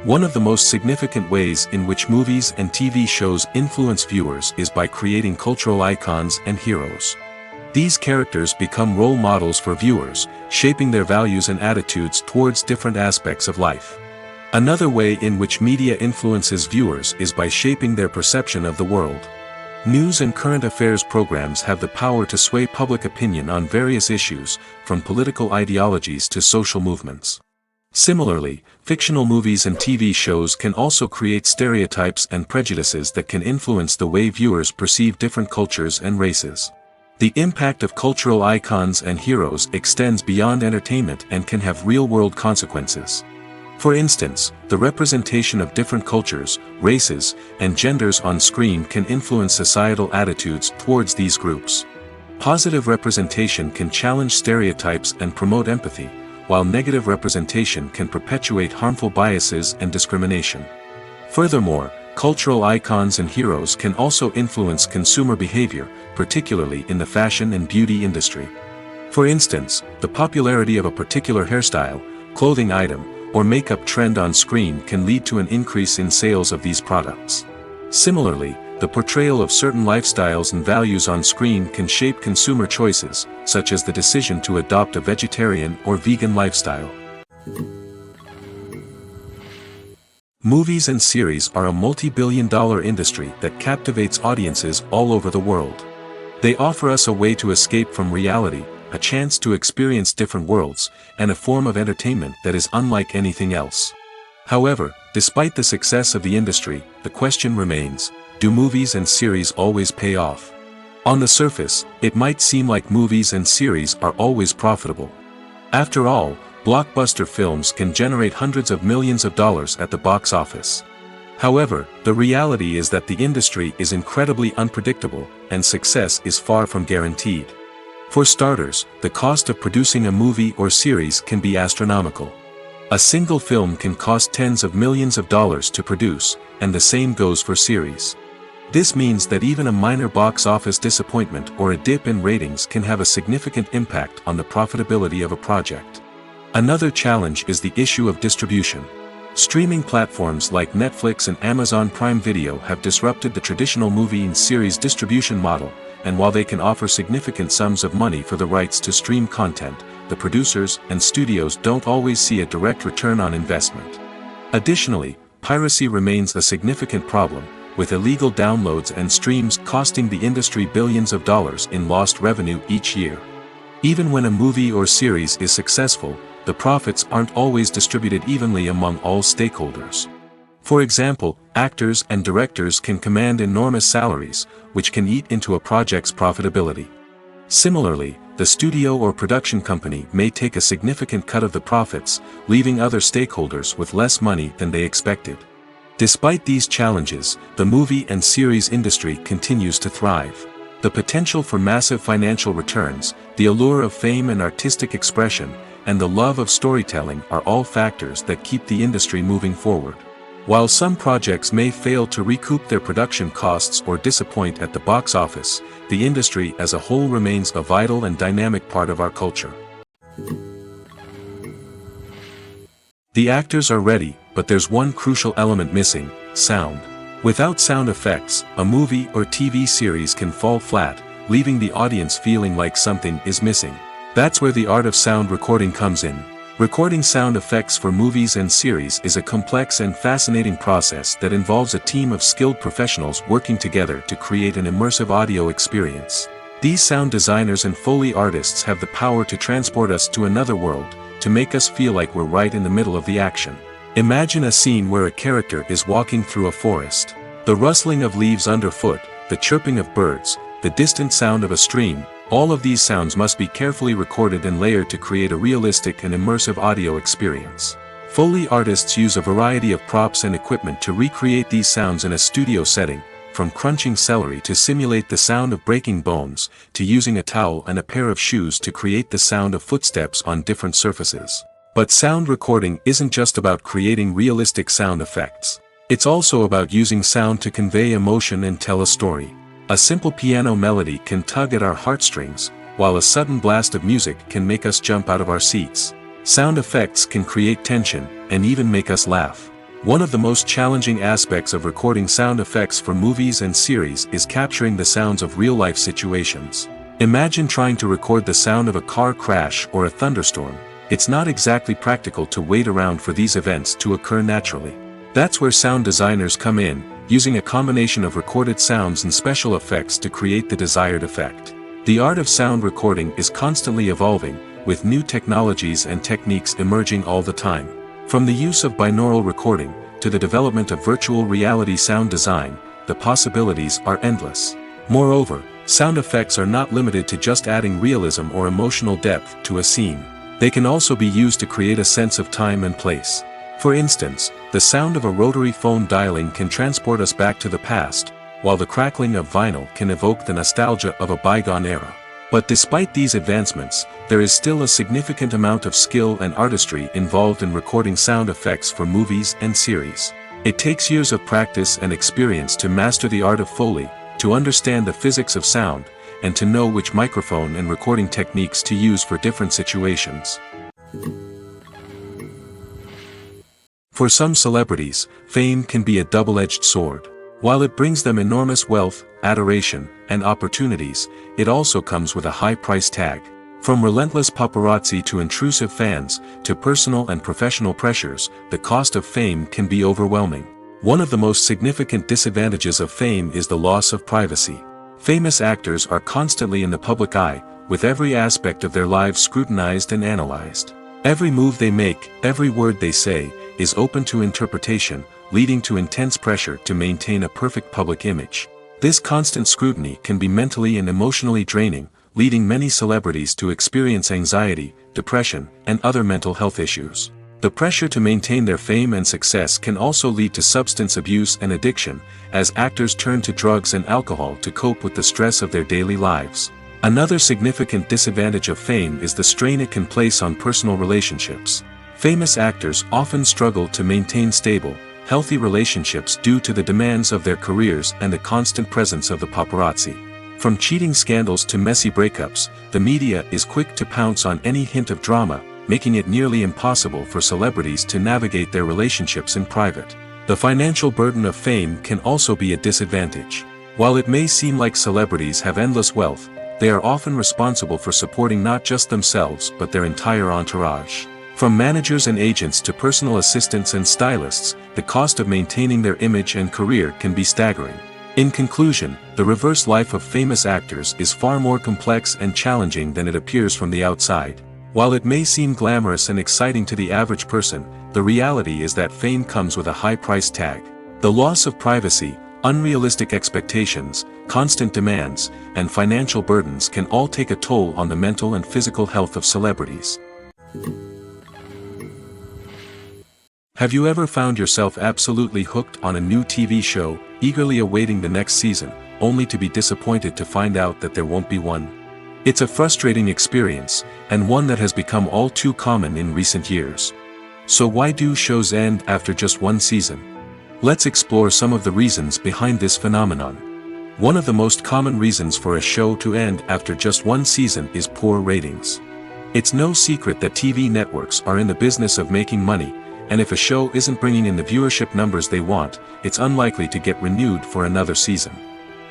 One of the most significant ways in which movies and TV shows influence viewers is by creating cultural icons and heroes. These characters become role models for viewers, shaping their values and attitudes towards different aspects of life. Another way in which media influences viewers is by shaping their perception of the world. News and current affairs programs have the power to sway public opinion on various issues, from political ideologies to social movements. Similarly, fictional movies and TV shows can also create stereotypes and prejudices that can influence the way viewers perceive different cultures and races. The impact of cultural icons and heroes extends beyond entertainment and can have real-world consequences. For instance, the representation of different cultures, races, and genders on screen can influence societal attitudes towards these groups. Positive representation can challenge stereotypes and promote empathy, while negative representation can perpetuate harmful biases and discrimination. Furthermore, cultural icons and heroes can also influence consumer behavior, particularly in the fashion and beauty industry. For instance, the popularity of a particular hairstyle, clothing item, or makeup trend on screen can lead to an increase in sales of these products. Similarly, the portrayal of certain lifestyles and values on screen can shape consumer choices, such as the decision to adopt a vegetarian or vegan lifestyle. Movies and series are a multi-billion-dollar industry that captivates audiences all over the world. They offer us a way to escape from reality, a chance to experience different worlds, and a form of entertainment that is unlike anything else. However, despite the success of the industry, the question remains: do movies and series always pay off? On the surface, it might seem like movies and series are always profitable. After all, blockbuster films can generate hundreds of millions of dollars at the box office. However, the reality is that the industry is incredibly unpredictable, and success is far from guaranteed. For starters, the cost of producing a movie or series can be astronomical. A single film can cost tens of millions of dollars to produce, and the same goes for series. This means that even a minor box office disappointment or a dip in ratings can have a significant impact on the profitability of a project. Another challenge is the issue of distribution. Streaming platforms like Netflix and Amazon Prime Video have disrupted the traditional movie and series distribution model, and while they can offer significant sums of money for the rights to stream content, the producers and studios don't always see a direct return on investment. Additionally, piracy remains a significant problem, with illegal downloads and streams costing the industry billions of dollars in lost revenue each year. Even when a movie or series is successful, the profits aren't always distributed evenly among all stakeholders. For example, actors and directors can command enormous salaries, which can eat into a project's profitability. Similarly, the studio or production company may take a significant cut of the profits, leaving other stakeholders with less money than they expected. Despite these challenges, the movie and series industry continues to thrive. The potential for massive financial returns, the allure of fame and artistic expression, and the love of storytelling are all factors that keep the industry moving forward. While some projects may fail to recoup their production costs or disappoint at the box office, the industry as a whole remains a vital and dynamic part of our culture. The actors are ready, but there's one crucial element missing: sound. Without sound effects, a movie or TV series can fall flat, leaving the audience feeling like something is missing. That's where the art of sound recording comes in. Recording sound effects for movies and series is a complex and fascinating process that involves a team of skilled professionals working together to create an immersive audio experience. These sound designers and Foley artists have the power to transport us to another world, to make us feel like we're right in the middle of the action. Imagine a scene where a character is walking through a forest. The rustling of leaves underfoot, the chirping of birds, the distant sound of a stream, all of these sounds must be carefully recorded and layered to create a realistic and immersive audio experience. Foley artists use a variety of props and equipment to recreate these sounds in a studio setting, from crunching celery to simulate the sound of breaking bones, to using a towel and a pair of shoes to create the sound of footsteps on different surfaces. But sound recording isn't just about creating realistic sound effects. It's also about using sound to convey emotion and tell a story. A simple piano melody can tug at our heartstrings, while a sudden blast of music can make us jump out of our seats. Sound effects can create tension, and even make us laugh. One of the most challenging aspects of recording sound effects for movies and series is capturing the sounds of real-life situations. Imagine trying to record the sound of a car crash or a thunderstorm. It's not exactly practical to wait around for these events to occur naturally. That's where sound designers come in, using a combination of recorded sounds and special effects to create the desired effect. The art of sound recording is constantly evolving, with new technologies and techniques emerging all the time. From the use of binaural recording, to the development of virtual reality sound design, the possibilities are endless. Moreover, sound effects are not limited to just adding realism or emotional depth to a scene. They can also be used to create a sense of time and place. For instance, the sound of a rotary phone dialing can transport us back to the past, while the crackling of vinyl can evoke the nostalgia of a bygone era. But despite these advancements, there is still a significant amount of skill and artistry involved in recording sound effects for movies and series. It takes years of practice and experience to master the art of Foley, to understand the physics of sound, and to know which microphone and recording techniques to use for different situations. For some celebrities, fame can be a double-edged sword. While it brings them enormous wealth, adoration, and opportunities, it also comes with a high price tag. From relentless paparazzi to intrusive fans, to personal and professional pressures, the cost of fame can be overwhelming. One of the most significant disadvantages of fame is the loss of privacy. Famous actors are constantly in the public eye, with every aspect of their lives scrutinized and analyzed. Every move they make, every word they say, is open to interpretation, leading to intense pressure to maintain a perfect public image. This constant scrutiny can be mentally and emotionally draining, leading many celebrities to experience anxiety, depression, and other mental health issues. The pressure to maintain their fame and success can also lead to substance abuse and addiction, as actors turn to drugs and alcohol to cope with the stress of their daily lives. Another significant disadvantage of fame is the strain it can place on personal relationships. Famous actors often struggle to maintain stable, healthy relationships due to the demands of their careers and the constant presence of the paparazzi. From cheating scandals to messy breakups, the media is quick to pounce on any hint of drama, making it nearly impossible for celebrities to navigate their relationships in private. The financial burden of fame can also be a disadvantage. While it may seem like celebrities have endless wealth, they are often responsible for supporting not just themselves but their entire entourage. From managers and agents to personal assistants and stylists, the cost of maintaining their image and career can be staggering. In conclusion, the reverse life of famous actors is far more complex and challenging than it appears from the outside. While it may seem glamorous and exciting to the average person, the reality is that fame comes with a high price tag. The loss of privacy, unrealistic expectations, constant demands, and financial burdens can all take a toll on the mental and physical health of celebrities. Have you ever found yourself absolutely hooked on a new TV show, eagerly awaiting the next season, only to be disappointed to find out that there won't be one? It's a frustrating experience, and one that has become all too common in recent years. So why do shows end after just one season? Let's explore some of the reasons behind this phenomenon. One of the most common reasons for a show to end after just one season is poor ratings. It's no secret that TV networks are in the business of making money, and if a show isn't bringing in the viewership numbers they want, it's unlikely to get renewed for another season.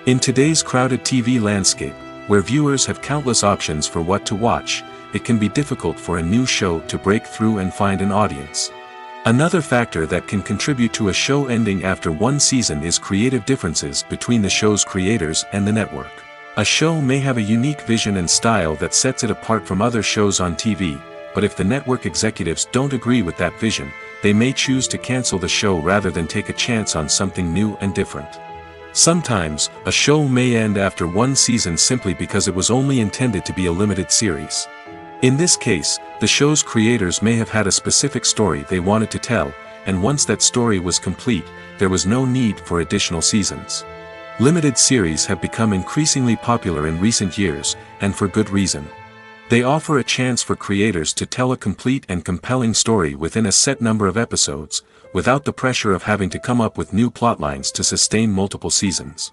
In today's crowded TV landscape, where viewers have countless options for what to watch, it can be difficult for a new show to break through and find an audience. Another factor that can contribute to a show ending after one season is creative differences between the show's creators and the network. A show may have a unique vision and style that sets it apart from other shows on TV, but if the network executives don't agree with that vision, they may choose to cancel the show rather than take a chance on something new and different. Sometimes, a show may end after one season simply because it was only intended to be a limited series. In this case, the show's creators may have had a specific story they wanted to tell, and once that story was complete, there was no need for additional seasons. Limited series have become increasingly popular in recent years, and for good reason. They offer a chance for creators to tell a complete and compelling story within a set number of episodes, without the pressure of having to come up with new plotlines to sustain multiple seasons.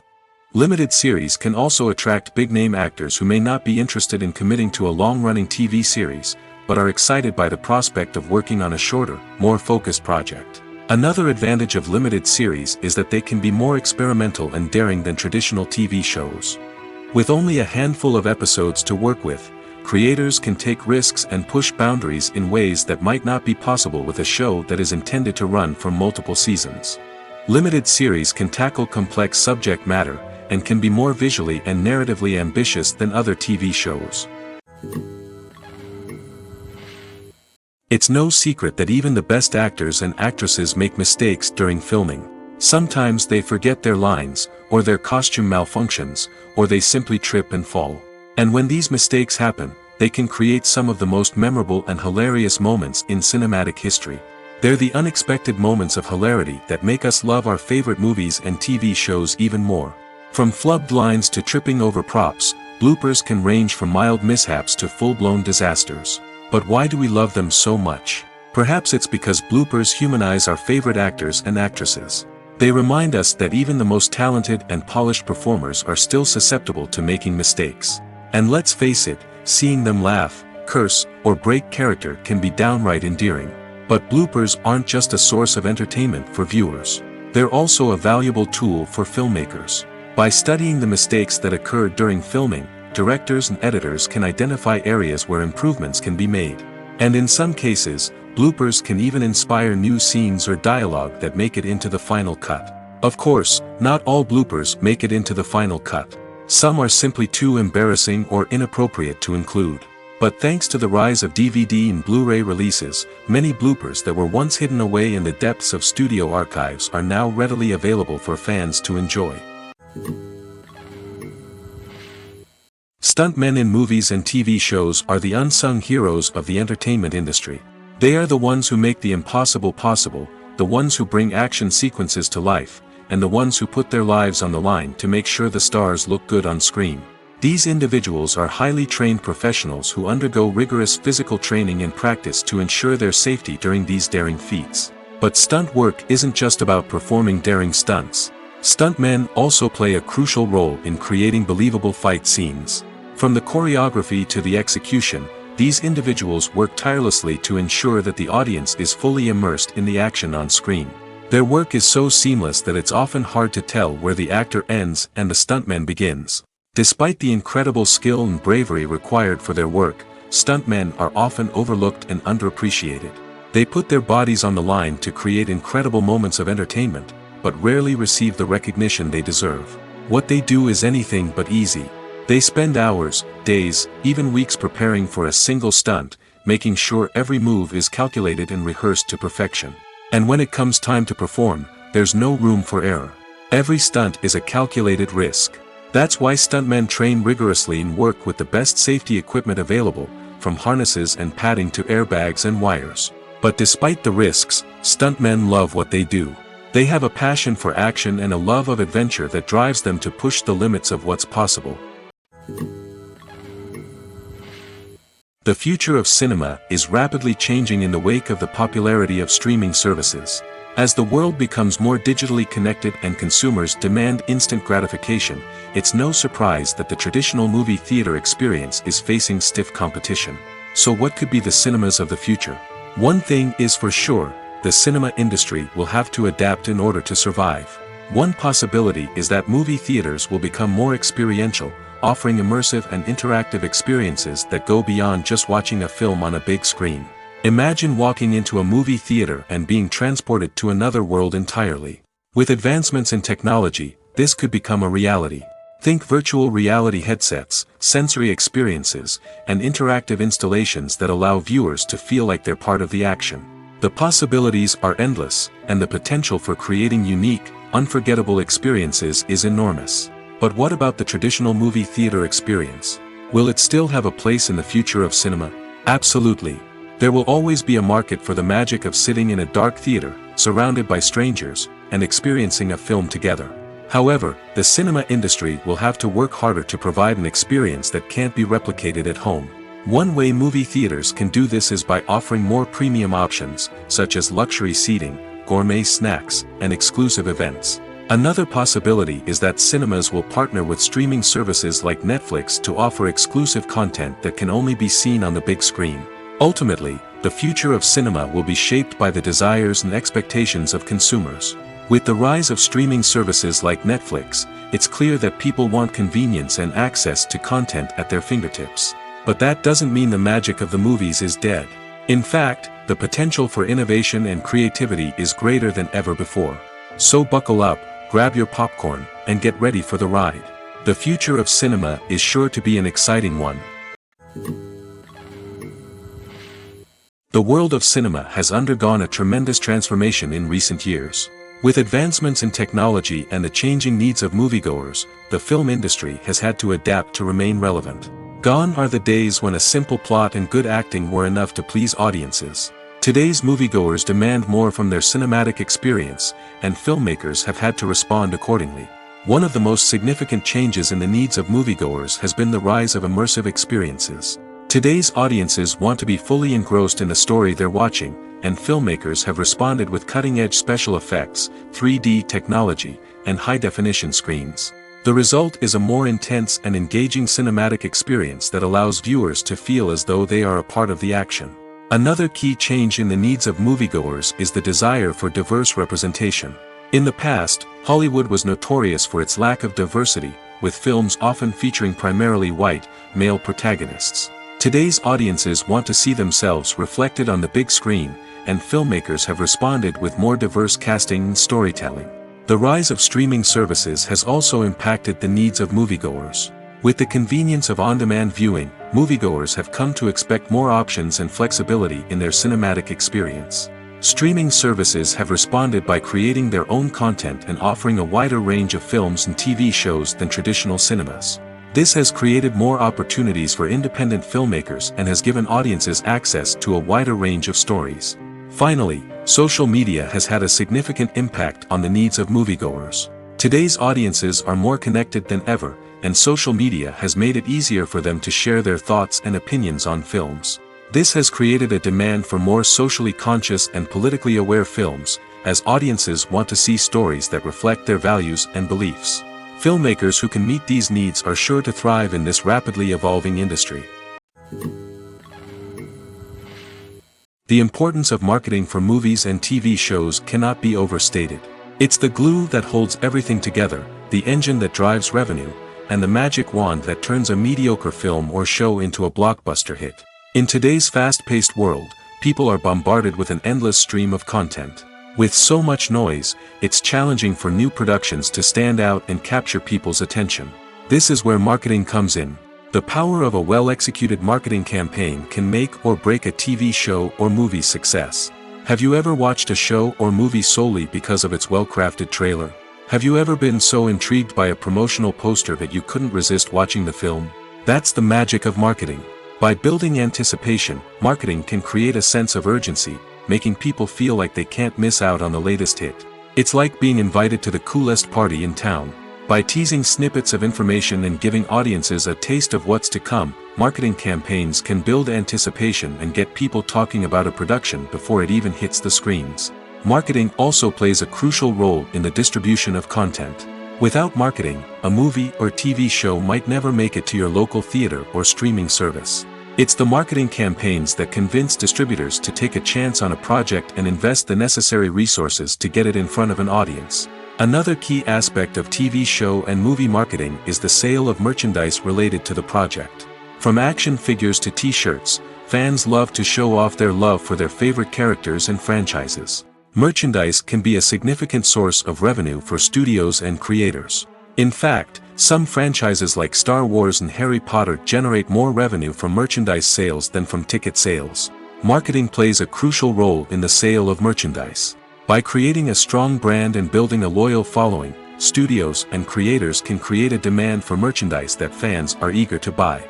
Limited series can also attract big-name actors who may not be interested in committing to a long-running TV series, but are excited by the prospect of working on a shorter, more focused project. Another advantage of limited series is that they can be more experimental and daring than traditional TV shows. With only a handful of episodes to work with, creators can take risks and push boundaries in ways that might not be possible with a show that is intended to run for multiple seasons. Limited series can tackle complex subject matter, and can be more visually and narratively ambitious than other TV shows. It's no secret that even the best actors and actresses make mistakes during filming. Sometimes they forget their lines, or their costume malfunctions, or they simply trip and fall. And when these mistakes happen, they can create some of the most memorable and hilarious moments in cinematic history. They're the unexpected moments of hilarity that make us love our favorite movies and TV shows even more. From flubbed lines to tripping over props, bloopers can range from mild mishaps to full-blown disasters. But why do we love them so much? Perhaps it's because bloopers humanize our favorite actors and actresses. They remind us that even the most talented and polished performers are still susceptible to making mistakes. And let's face it, seeing them laugh, curse, or break character can be downright endearing. But bloopers aren't just a source of entertainment for viewers. They're also a valuable tool for filmmakers. By studying the mistakes that occurred during filming, directors and editors can identify areas where improvements can be made. And in some cases, bloopers can even inspire new scenes or dialogue that make it into the final cut. Of course, not all bloopers make it into the final cut. Some are simply too embarrassing or inappropriate to include. But thanks to the rise of DVD and Blu-ray releases, many bloopers that were once hidden away in the depths of studio archives are now readily available for fans to enjoy. Stuntmen in movies and TV shows are the unsung heroes of the entertainment industry. They are the ones who make the impossible possible, the ones who bring action sequences to life, and the ones who put their lives on the line to make sure the stars look good on screen. These individuals are highly trained professionals who undergo rigorous physical training and practice to ensure their safety during these daring feats. But stunt work isn't just about performing daring stunts. Stuntmen also play a crucial role in creating believable fight scenes. From the choreography to the execution, these individuals work tirelessly to ensure that the audience is fully immersed in the action on screen. Their work is so seamless that it's often hard to tell where the actor ends and the stuntman begins. Despite the incredible skill and bravery required for their work, stuntmen are often overlooked and underappreciated. They put their bodies on the line to create incredible moments of entertainment, but rarely receive the recognition they deserve. What they do is anything but easy. They spend hours, days, even weeks preparing for a single stunt, making sure every move is calculated and rehearsed to perfection. And when it comes time to perform, there's no room for error. Every stunt is a calculated risk. That's why stuntmen train rigorously and work with the best safety equipment available, from harnesses and padding to airbags and wires. But despite the risks, stuntmen love what they do. They have a passion for action and a love of adventure that drives them to push the limits of what's possible. The future of cinema is rapidly changing in the wake of the popularity of streaming services. As the world becomes more digitally connected and consumers demand instant gratification, it's no surprise that the traditional movie theater experience is facing stiff competition. So what could be the cinemas of the future? One thing is for sure, the cinema industry will have to adapt in order to survive. One possibility is that movie theaters will become more experiential, offering immersive and interactive experiences that go beyond just watching a film on a big screen. Imagine walking into a movie theater and being transported to another world entirely. With advancements in technology, this could become a reality. Think virtual reality headsets, sensory experiences, and interactive installations that allow viewers to feel like they're part of the action. The possibilities are endless, and the potential for creating unique, unforgettable experiences is enormous. But what about the traditional movie theater experience? Will it still have a place in the future of cinema? Absolutely. There will always be a market for the magic of sitting in a dark theater, surrounded by strangers, and experiencing a film together. However, the cinema industry will have to work harder to provide an experience that can't be replicated at home. One way movie theaters can do this is by offering more premium options, such as luxury seating, gourmet snacks, and exclusive events. Another possibility is that cinemas will partner with streaming services like Netflix to offer exclusive content that can only be seen on the big screen. Ultimately, the future of cinema will be shaped by the desires and expectations of consumers. With the rise of streaming services like Netflix, it's clear that people want convenience and access to content at their fingertips. But that doesn't mean the magic of the movies is dead. In fact, the potential for innovation and creativity is greater than ever before. So buckle up, grab your popcorn, and get ready for the ride. The future of cinema is sure to be an exciting one. The world of cinema has undergone a tremendous transformation in recent years. With advancements in technology and the changing needs of moviegoers, the film industry has had to adapt to remain relevant. Gone are the days when a simple plot and good acting were enough to please audiences. Today's moviegoers demand more from their cinematic experience, and filmmakers have had to respond accordingly. One of the most significant changes in the needs of moviegoers has been the rise of immersive experiences. Today's audiences want to be fully engrossed in the story they're watching, and filmmakers have responded with cutting-edge special effects, 3D technology, and high-definition screens. The result is a more intense and engaging cinematic experience that allows viewers to feel as though they are a part of the action. Another key change in the needs of moviegoers is the desire for diverse representation. In the past, Hollywood was notorious for its lack of diversity, with films often featuring primarily white, male protagonists. Today's audiences want to see themselves reflected on the big screen, and filmmakers have responded with more diverse casting and storytelling. The rise of streaming services has also impacted the needs of moviegoers. With the convenience of on-demand viewing, moviegoers have come to expect more options and flexibility in their cinematic experience. Streaming services have responded by creating their own content and offering a wider range of films and TV shows than traditional cinemas. This has created more opportunities for independent filmmakers and has given audiences access to a wider range of stories. Finally, social media has had a significant impact on the needs of moviegoers. Today's audiences are more connected than ever, and social media has made it easier for them to share their thoughts and opinions on films. This has created a demand for more socially conscious and politically aware films, as audiences want to see stories that reflect their values and beliefs. Filmmakers who can meet these needs are sure to thrive in this rapidly evolving industry. The importance of marketing for movies and TV shows cannot be overstated. It's the glue that holds everything together, the engine that drives revenue, and the magic wand that turns a mediocre film or show into a blockbuster hit. In today's fast-paced world, people are bombarded with an endless stream of content. With so much noise, it's challenging for new productions to stand out and capture people's attention. This is where marketing comes in. The power of a well-executed marketing campaign can make or break a TV show or movie's success. Have you ever watched a show or movie solely because of its well-crafted trailer? Have you ever been so intrigued by a promotional poster that you couldn't resist watching the film? That's the magic of marketing. By building anticipation, marketing can create a sense of urgency, making people feel like they can't miss out on the latest hit. It's like being invited to the coolest party in town. By teasing snippets of information and giving audiences a taste of what's to come, marketing campaigns can build anticipation and get people talking about a production before it even hits the screens. Marketing also plays a crucial role in the distribution of content. Without marketing, a movie or TV show might never make it to your local theater or streaming service. It's the marketing campaigns that convince distributors to take a chance on a project and invest the necessary resources to get it in front of an audience. Another key aspect of TV show and movie marketing is the sale of merchandise related to the project. From action figures to t-shirts, fans love to show off their love for their favorite characters and franchises. Merchandise can be a significant source of revenue for studios and creators. In fact, some franchises like Star Wars and Harry Potter generate more revenue from merchandise sales than from ticket sales. Marketing plays a crucial role in the sale of merchandise. By creating a strong brand and building a loyal following, studios and creators can create a demand for merchandise that fans are eager to buy.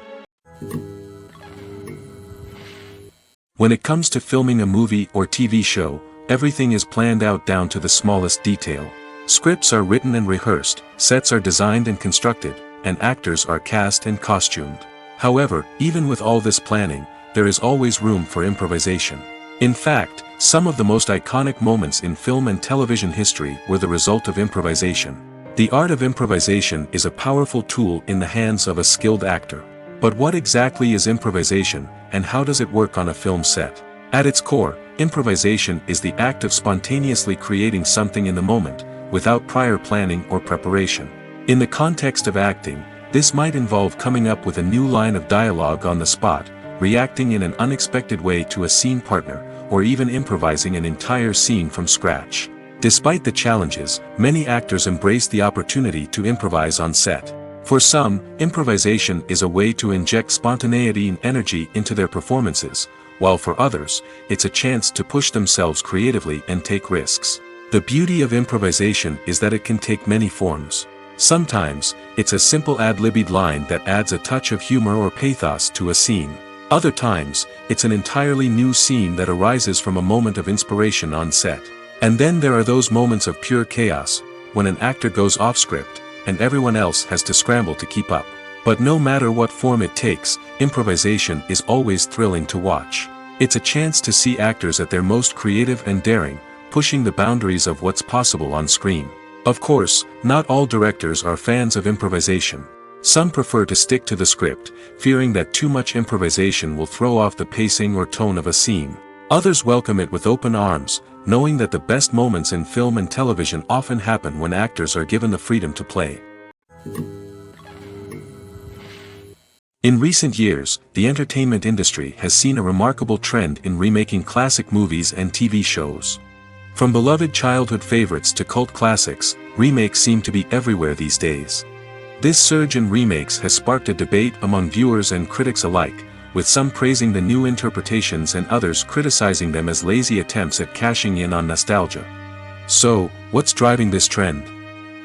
When it comes to filming a movie or TV show, everything is planned out down to the smallest detail. Scripts are written and rehearsed, sets are designed and constructed, and actors are cast and costumed. However, even with all this planning, there is always room for improvisation. In fact, some of the most iconic moments in film and television history were the result of improvisation. The art of improvisation is a powerful tool in the hands of a skilled actor. But what exactly is improvisation, and how does it work on a film set? At its core, improvisation is the act of spontaneously creating something in the moment, without prior planning or preparation. In the context of acting, this might involve coming up with a new line of dialogue on the spot, reacting in an unexpected way to a scene partner, or even improvising an entire scene from scratch. Despite the challenges, many actors embrace the opportunity to improvise on set. For some, improvisation is a way to inject spontaneity and energy into their performances, while for others, it's a chance to push themselves creatively and take risks. The beauty of improvisation is that it can take many forms. Sometimes, it's a simple ad-libbed line that adds a touch of humor or pathos to a scene. Other times, it's an entirely new scene that arises from a moment of inspiration on set. And then there are those moments of pure chaos, when an actor goes off script, and everyone else has to scramble to keep up. But no matter what form it takes, improvisation is always thrilling to watch. It's a chance to see actors at their most creative and daring, pushing the boundaries of what's possible on screen. Of course, not all directors are fans of improvisation. Some prefer to stick to the script, fearing that too much improvisation will throw off the pacing or tone of a scene. Others welcome it with open arms, knowing that the best moments in film and television often happen when actors are given the freedom to play. In recent years, the entertainment industry has seen a remarkable trend in remaking classic movies and TV shows. From beloved childhood favorites to cult classics, remakes seem to be everywhere these days. This surge in remakes has sparked a debate among viewers and critics alike, with some praising the new interpretations and others criticizing them as lazy attempts at cashing in on nostalgia. So, what's driving this trend?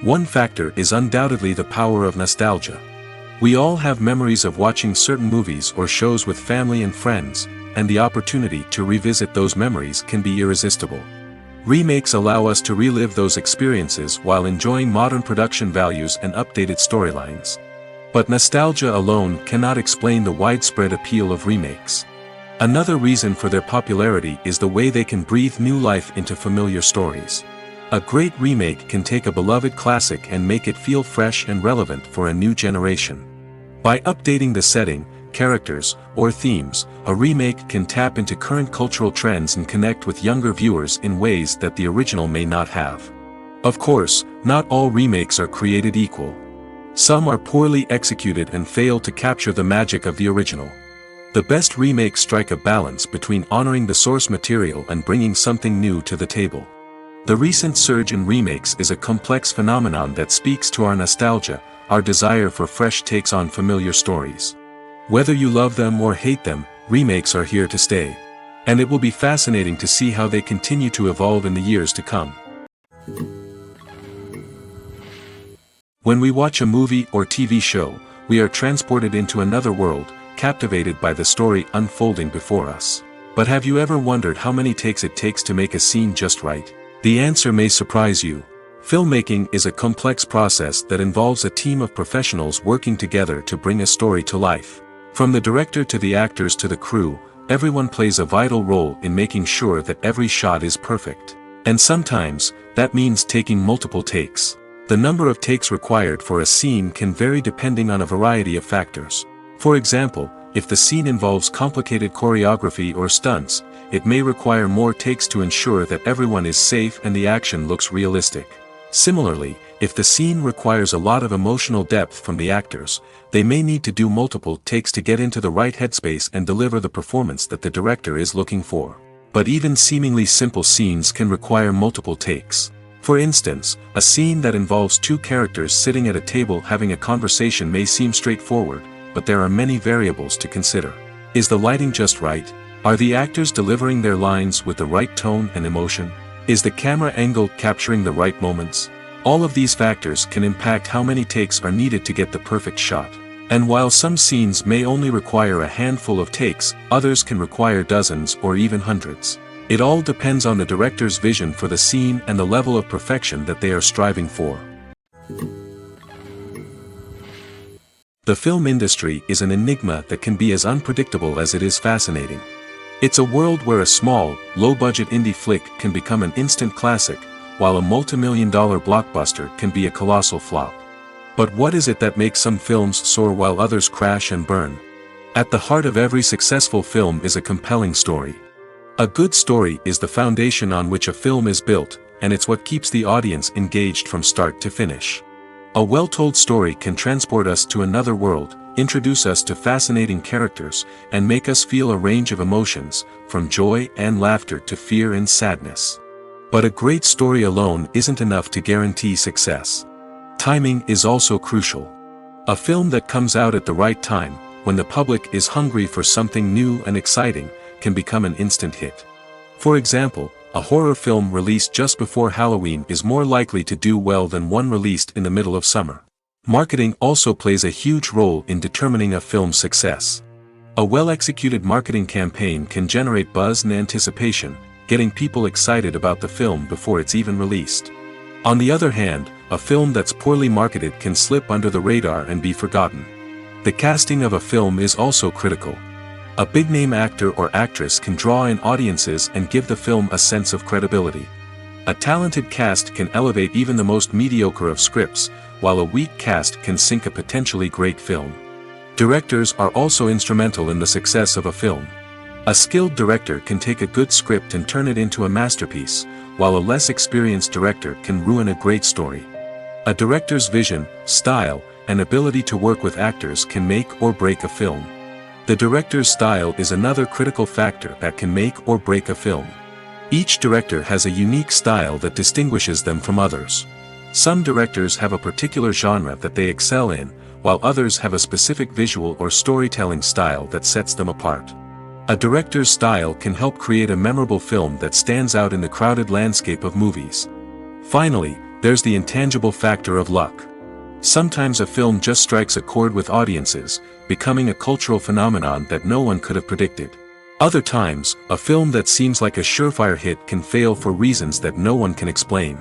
One factor is undoubtedly the power of nostalgia. We all have memories of watching certain movies or shows with family and friends, and the opportunity to revisit those memories can be irresistible. Remakes allow us to relive those experiences while enjoying modern production values and updated storylines. But nostalgia alone cannot explain the widespread appeal of remakes. Another reason for their popularity is the way they can breathe new life into familiar stories. A great remake can take a beloved classic and make it feel fresh and relevant for a new generation. By updating the setting, characters, or themes, a remake can tap into current cultural trends and connect with younger viewers in ways that the original may not have. Of course, not all remakes are created equal. Some are poorly executed and fail to capture the magic of the original. The best remakes strike a balance between honoring the source material and bringing something new to the table. The recent surge in remakes is a complex phenomenon that speaks to our nostalgia, our desire for fresh takes on familiar stories. Whether you love them or hate them, remakes are here to stay. And it will be fascinating to see how they continue to evolve in the years to come. When we watch a movie or TV show, we are transported into another world, captivated by the story unfolding before us. But have you ever wondered how many takes it takes to make a scene just right? The answer may surprise you. Filmmaking is a complex process that involves a team of professionals working together to bring a story to life. From the director to the actors to the crew, everyone plays a vital role in making sure that every shot is perfect. And sometimes, that means taking multiple takes. The number of takes required for a scene can vary depending on a variety of factors. For example, if the scene involves complicated choreography or stunts, it may require more takes to ensure that everyone is safe and the action looks realistic. Similarly, if the scene requires a lot of emotional depth from the actors, they may need to do multiple takes to get into the right headspace and deliver the performance that the director is looking for. But even seemingly simple scenes can require multiple takes. For instance, a scene that involves two characters sitting at a table having a conversation may seem straightforward, but there are many variables to consider. Is the lighting just right? Are the actors delivering their lines with the right tone and emotion? Is the camera angle capturing the right moments? All of these factors can impact how many takes are needed to get the perfect shot. And while some scenes may only require a handful of takes, others can require dozens or even hundreds. It all depends on the director's vision for the scene and the level of perfection that they are striving for. The film industry is an enigma that can be as unpredictable as it is fascinating. It's a world where a small, low-budget indie flick can become an instant classic, while a multi-million-dollar blockbuster can be a colossal flop. But what is it that makes some films soar while others crash and burn? At the heart of every successful film is a compelling story. A good story is the foundation on which a film is built, and it's what keeps the audience engaged from start to finish. A well-told story can transport us to another world, introduce us to fascinating characters, and make us feel a range of emotions, from joy and laughter to fear and sadness. But a great story alone isn't enough to guarantee success. Timing is also crucial. A film that comes out at the right time, when the public is hungry for something new and exciting, can become an instant hit. For example, a horror film released just before Halloween is more likely to do well than one released in the middle of summer. Marketing also plays a huge role in determining a film's success. A well-executed marketing campaign can generate buzz and anticipation, getting people excited about the film before it's even released. On the other hand, a film that's poorly marketed can slip under the radar and be forgotten. The casting of a film is also critical. A big-name actor or actress can draw in audiences and give the film a sense of credibility. A talented cast can elevate even the most mediocre of scripts, while a weak cast can sink a potentially great film. Directors are also instrumental in the success of a film. A skilled director can take a good script and turn it into a masterpiece, while a less experienced director can ruin a great story. A director's vision, style, and ability to work with actors can make or break a film. The director's style is another critical factor that can make or break a film. Each director has a unique style that distinguishes them from others. Some directors have a particular genre that they excel in, while others have a specific visual or storytelling style that sets them apart. A director's style can help create a memorable film that stands out in the crowded landscape of movies. Finally, there's the intangible factor of luck. Sometimes a film just strikes a chord with audiences, becoming a cultural phenomenon that no one could have predicted. Other times, a film that seems like a surefire hit can fail for reasons that no one can explain.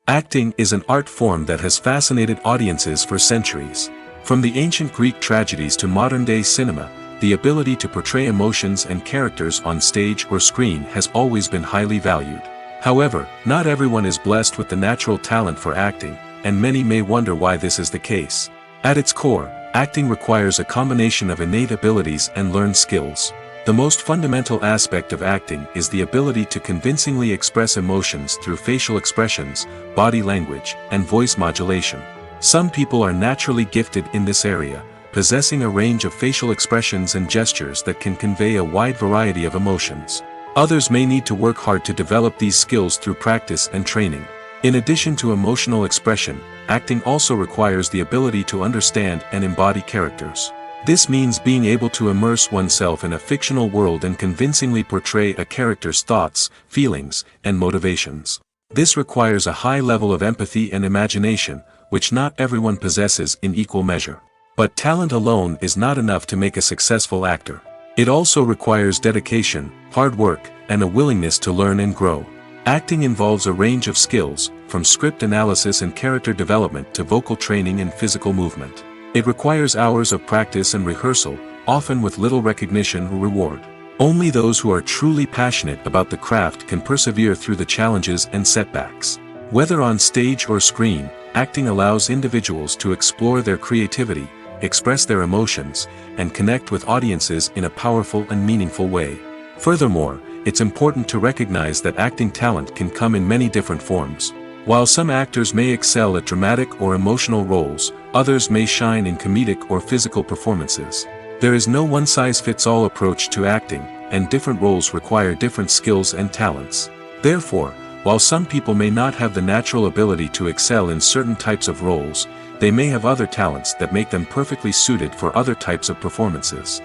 Acting is an art form that has fascinated audiences for centuries. From the ancient Greek tragedies to modern-day cinema, the ability to portray emotions and characters on stage or screen has always been highly valued. However, not everyone is blessed with the natural talent for acting, and many may wonder why this is the case. At its core, acting requires a combination of innate abilities and learned skills. The most fundamental aspect of acting is the ability to convincingly express emotions through facial expressions, body language, and voice modulation. Some people are naturally gifted in this area, possessing a range of facial expressions and gestures that can convey a wide variety of emotions. Others may need to work hard to develop these skills through practice and training. In addition to emotional expression, acting also requires the ability to understand and embody characters. This means being able to immerse oneself in a fictional world and convincingly portray a character's thoughts, feelings, and motivations. This requires a high level of empathy and imagination, which not everyone possesses in equal measure. But talent alone is not enough to make a successful actor. It also requires dedication, hard work, and a willingness to learn and grow. Acting involves a range of skills, from script analysis and character development to vocal training and physical movement. It requires hours of practice and rehearsal, often with little recognition or reward. Only those who are truly passionate about the craft can persevere through the challenges and setbacks. Whether on stage or screen, acting allows individuals to explore their creativity, express their emotions, and connect with audiences in a powerful and meaningful way. Furthermore, it's important to recognize that acting talent can come in many different forms. While some actors may excel at dramatic or emotional roles, others may shine in comedic or physical performances. There is no one-size-fits-all approach to acting, and different roles require different skills and talents. Therefore, while some people may not have the natural ability to excel in certain types of roles, they may have other talents that make them perfectly suited for other types of performances.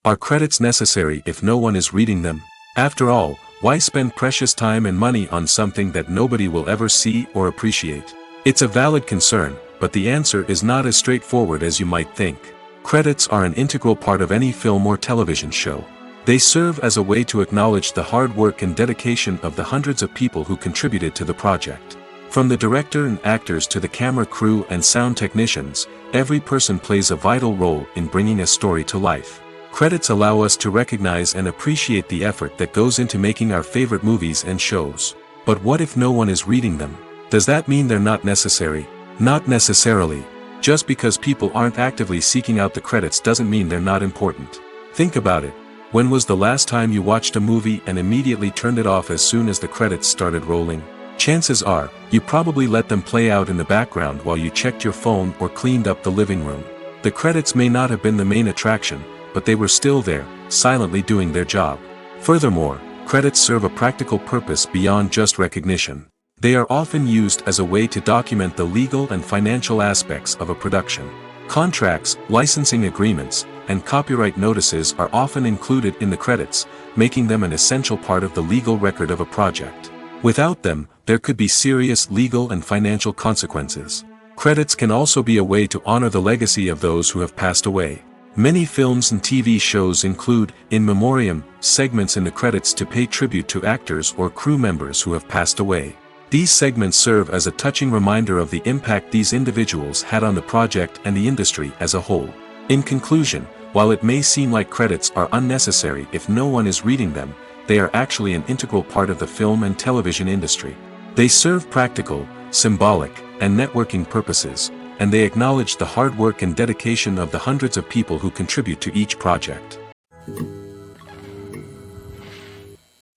Are credits necessary if no one is reading them? After all, why spend precious time and money on something that nobody will ever see or appreciate? It's a valid concern, but the answer is not as straightforward as you might think. Credits are an integral part of any film or television show. They serve as a way to acknowledge the hard work and dedication of the hundreds of people who contributed to the project. From the director and actors to the camera crew and sound technicians, every person plays a vital role in bringing a story to life. Credits allow us to recognize and appreciate the effort that goes into making our favorite movies and shows. But what if no one is reading them? Does that mean they're not necessary? Not necessarily. Just because people aren't actively seeking out the credits doesn't mean they're not important. Think about it. When was the last time you watched a movie and immediately turned it off as soon as the credits started rolling? Chances are, you probably let them play out in the background while you checked your phone or cleaned up the living room. The credits may not have been the main attraction, but they were still there, silently doing their job. Furthermore, credits serve a practical purpose beyond just recognition. They are often used as a way to document the legal and financial aspects of a production. Contracts, licensing agreements, and copyright notices are often included in the credits, making them an essential part of the legal record of a project. Without them, there could be serious legal and financial consequences. Credits can also be a way to honor the legacy of those who have passed away. Many films and TV shows include, in memoriam, segments in the credits to pay tribute to actors or crew members who have passed away. These segments serve as a touching reminder of the impact these individuals had on the project and the industry as a whole. In conclusion, while it may seem like credits are unnecessary if no one is reading them, they are actually an integral part of the film and television industry. They serve practical, symbolic, and networking purposes, and they acknowledge the hard work and dedication of the hundreds of people who contribute to each project.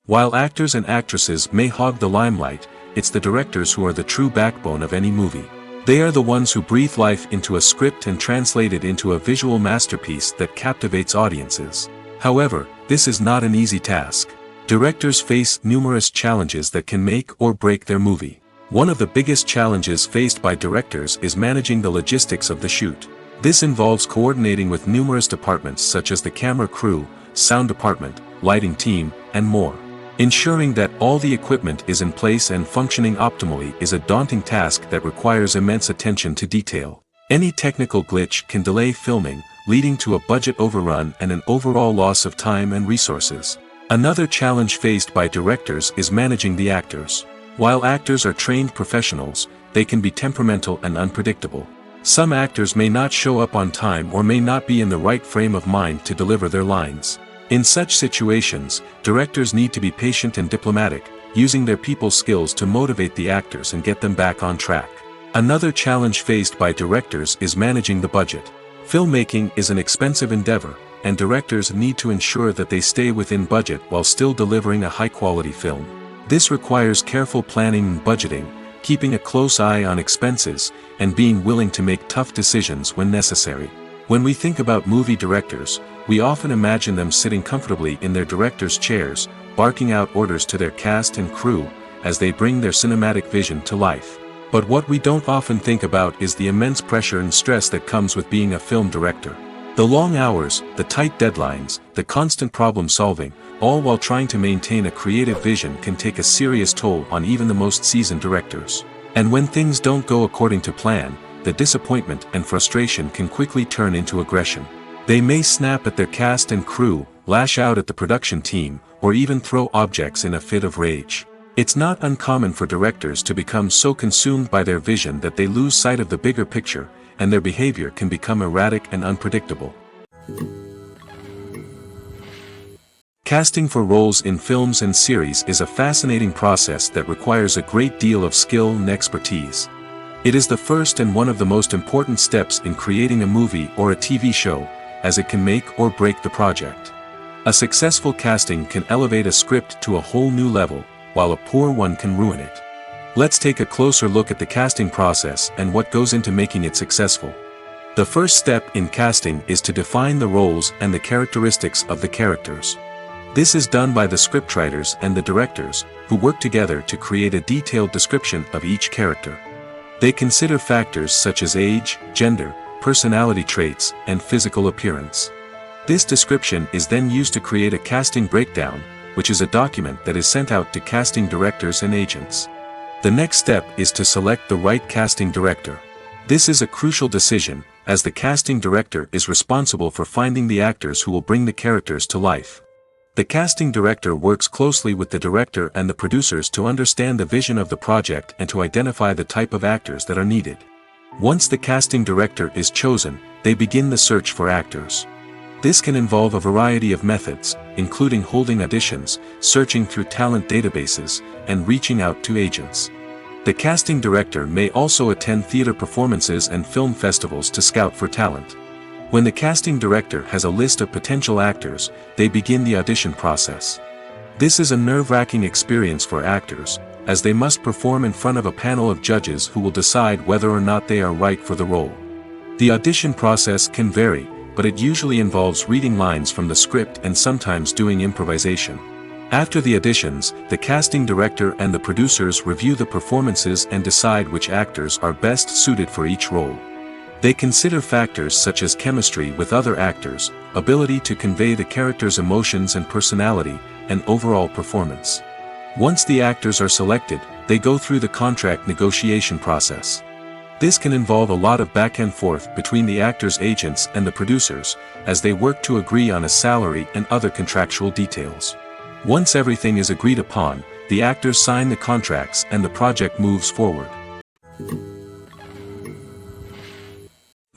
While actors and actresses may hog the limelight, it's the directors who are the true backbone of any movie. They are the ones who breathe life into a script and translate it into a visual masterpiece that captivates audiences. However, this is not an easy task. Directors face numerous challenges that can make or break their movie. One of the biggest challenges faced by directors is managing the logistics of the shoot. This involves coordinating with numerous departments such as the camera crew, sound department, lighting team, and more. Ensuring that all the equipment is in place and functioning optimally is a daunting task that requires immense attention to detail. Any technical glitch can delay filming, leading to a budget overrun and an overall loss of time and resources. Another challenge faced by directors is managing the actors. While actors are trained professionals, they can be temperamental and unpredictable. Some actors may not show up on time or may not be in the right frame of mind to deliver their lines. In such situations, directors need to be patient and diplomatic, using their people skills to motivate the actors and get them back on track. Another challenge faced by directors is managing the budget. Filmmaking is an expensive endeavor, and directors need to ensure that they stay within budget while still delivering a high-quality film. This requires careful planning and budgeting, keeping a close eye on expenses, and being willing to make tough decisions when necessary. When we think about movie directors, we often imagine them sitting comfortably in their director's chairs, barking out orders to their cast and crew, as they bring their cinematic vision to life. But what we don't often think about is the immense pressure and stress that comes with being a film director. The long hours, the tight deadlines, the constant problem solving, all while trying to maintain a creative vision can take a serious toll on even the most seasoned directors. And when things don't go according to plan, the disappointment and frustration can quickly turn into aggression. They may snap at their cast and crew, lash out at the production team, or even throw objects in a fit of rage. It's not uncommon for directors to become so consumed by their vision that they lose sight of the bigger picture, and their behavior can become erratic and unpredictable. Casting for roles in films and series is a fascinating process that requires a great deal of skill and expertise. It is the first and one of the most important steps in creating a movie or a TV show, as it can make or break the project. A successful casting can elevate a script to a whole new level, while a poor one can ruin it. Let's take a closer look at the casting process and what goes into making it successful. The first step in casting is to define the roles and the characteristics of the characters. This is done by the scriptwriters and the directors, who work together to create a detailed description of each character. They consider factors such as age, gender, personality traits, and physical appearance. This description is then used to create a casting breakdown, which is a document that is sent out to casting directors and agents. The next step is to select the right casting director. This is a crucial decision, as the casting director is responsible for finding the actors who will bring the characters to life. The casting director works closely with the director and the producers to understand the vision of the project and to identify the type of actors that are needed. Once the casting director is chosen, they begin the search for actors. This can involve a variety of methods, including holding auditions, searching through talent databases, and reaching out to agents. The casting director may also attend theater performances and film festivals to scout for talent. When the casting director has a list of potential actors, they begin the audition process. This is a nerve-wracking experience for actors, as they must perform in front of a panel of judges who will decide whether or not they are right for the role. The audition process can vary, but it usually involves reading lines from the script and sometimes doing improvisation. After the auditions, the casting director and the producers review the performances and decide which actors are best suited for each role. They consider factors such as chemistry with other actors, ability to convey the character's emotions and personality, and overall performance. Once the actors are selected, they go through the contract negotiation process. This can involve a lot of back and forth between the actors' agents and the producers, as they work to agree on a salary and other contractual details. Once everything is agreed upon, the actors sign the contracts and the project moves forward.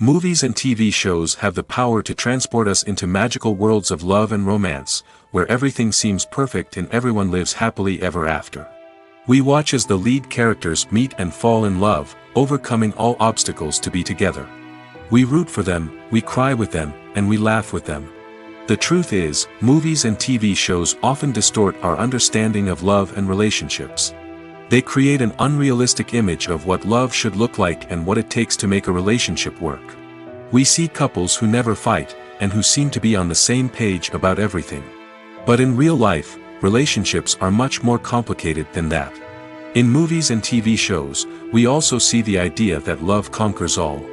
Movies and TV shows have the power to transport us into magical worlds of love and romance, where everything seems perfect and everyone lives happily ever after. We watch as the lead characters meet and fall in love, overcoming all obstacles to be together. We root for them, we cry with them, and we laugh with them. The truth is, movies and TV shows often distort our understanding of love and relationships. They create an unrealistic image of what love should look like and what it takes to make a relationship work. We see couples who never fight, and who seem to be on the same page about everything. But in real life, relationships are much more complicated than that. In movies and TV shows, we also see the idea that love conquers all.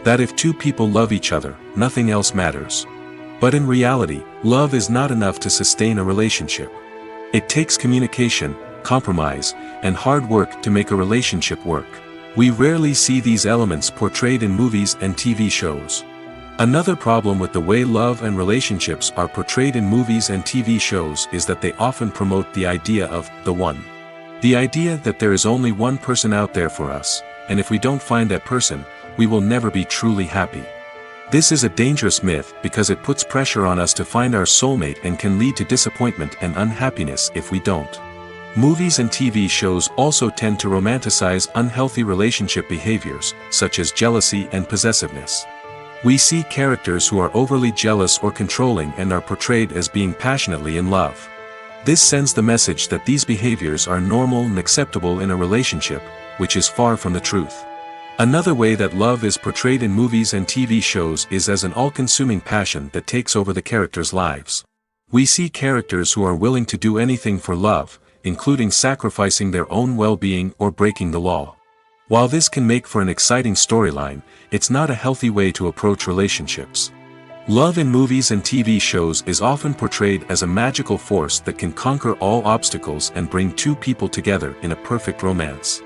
That if two people love each other, nothing else matters. But in reality, love is not enough to sustain a relationship. It takes communication, compromise, and hard work to make a relationship work. We rarely see these elements portrayed in movies and TV shows. Another problem with the way love and relationships are portrayed in movies and TV shows is that they often promote the idea of the one. The idea that there is only one person out there for us, and if we don't find that person, we will never be truly happy. This is a dangerous myth because it puts pressure on us to find our soulmate and can lead to disappointment and unhappiness if we don't. Movies and TV shows also tend to romanticize unhealthy relationship behaviors, such as jealousy and possessiveness. We see characters who are overly jealous or controlling and are portrayed as being passionately in love. This sends the message that these behaviors are normal and acceptable in a relationship, which is far from the truth. Another way that love is portrayed in movies and TV shows is as an all-consuming passion that takes over the characters' lives. We see characters who are willing to do anything for love, including sacrificing their own well-being or breaking the law. While this can make for an exciting storyline, it's not a healthy way to approach relationships. Love in movies and TV shows is often portrayed as a magical force that can conquer all obstacles and bring two people together in a perfect romance.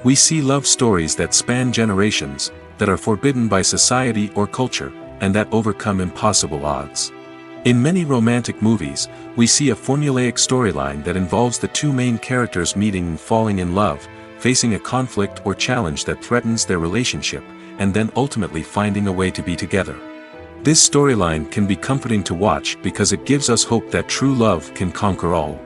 We see love stories that span generations, that are forbidden by society or culture, and that overcome impossible odds. In many romantic movies, we see a formulaic storyline that involves the two main characters meeting and falling in love, facing a conflict or challenge that threatens their relationship, and then ultimately finding a way to be together. This storyline can be comforting to watch because it gives us hope that true love can conquer all.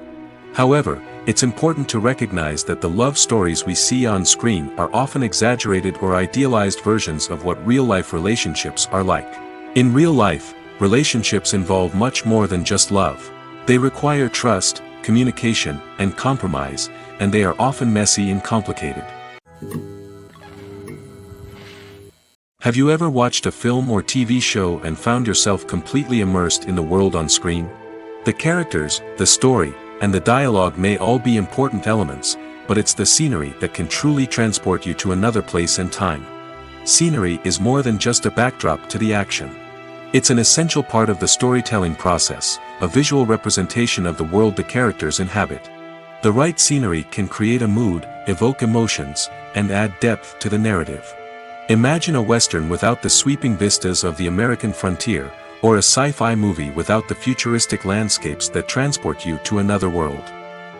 However, it's important to recognize that the love stories we see on screen are often exaggerated or idealized versions of what real-life relationships are like. In real life, relationships involve much more than just love. They require trust, communication, and compromise, and they are often messy and complicated. Have you ever watched a film or TV show and found yourself completely immersed in the world on screen? The characters, the story, and the dialogue may all be important elements, but it's the scenery that can truly transport you to another place and time. Scenery is more than just a backdrop to the action. It's an essential part of the storytelling process, a visual representation of the world the characters inhabit. The right scenery can create a mood, evoke emotions, and add depth to the narrative. Imagine a Western without the sweeping vistas of the American frontier, or a sci-fi movie without the futuristic landscapes that transport you to another world.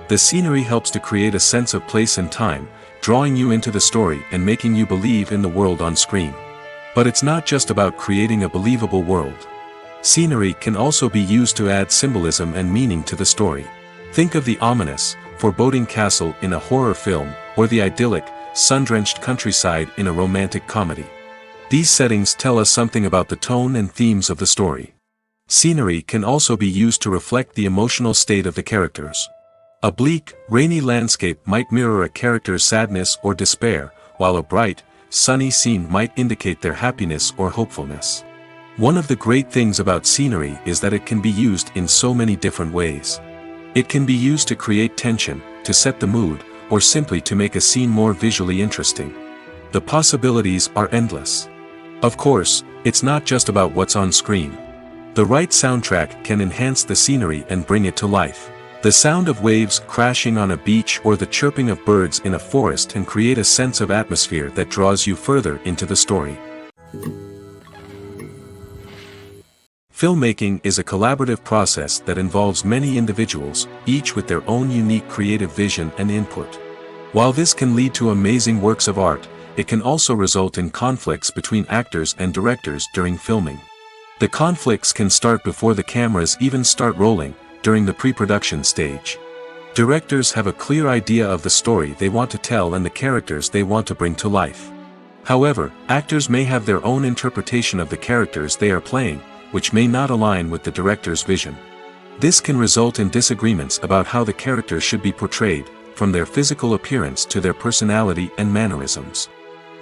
The scenery helps to create a sense of place and time, drawing you into the story and making you believe in the world on screen. But it's not just about creating a believable world. Scenery can also be used to add symbolism and meaning to the story. Think of the ominous, foreboding castle in a horror film, or the idyllic, sun-drenched countryside in a romantic comedy. These settings tell us something about the tone and themes of the story. Scenery can also be used to reflect the emotional state of the characters. A bleak, rainy landscape might mirror a character's sadness or despair, while a bright, sunny scene might indicate their happiness or hopefulness. One of the great things about scenery is that it can be used in so many different ways. It can be used to create tension, to set the mood, or simply to make a scene more visually interesting. The possibilities are endless. Of course, it's not just about what's on screen. The right soundtrack can enhance the scenery and bring it to life. The sound of waves crashing on a beach or the chirping of birds in a forest can create a sense of atmosphere that draws you further into the story. Filmmaking is a collaborative process that involves many individuals, each with their own unique creative vision and input. While this can lead to amazing works of art, it can also result in conflicts between actors and directors during filming. The conflicts can start before the cameras even start rolling, during the pre-production stage. Directors have a clear idea of the story they want to tell and the characters they want to bring to life. However, actors may have their own interpretation of the characters they are playing, which may not align with the director's vision. This can result in disagreements about how the characters should be portrayed, from their physical appearance to their personality and mannerisms.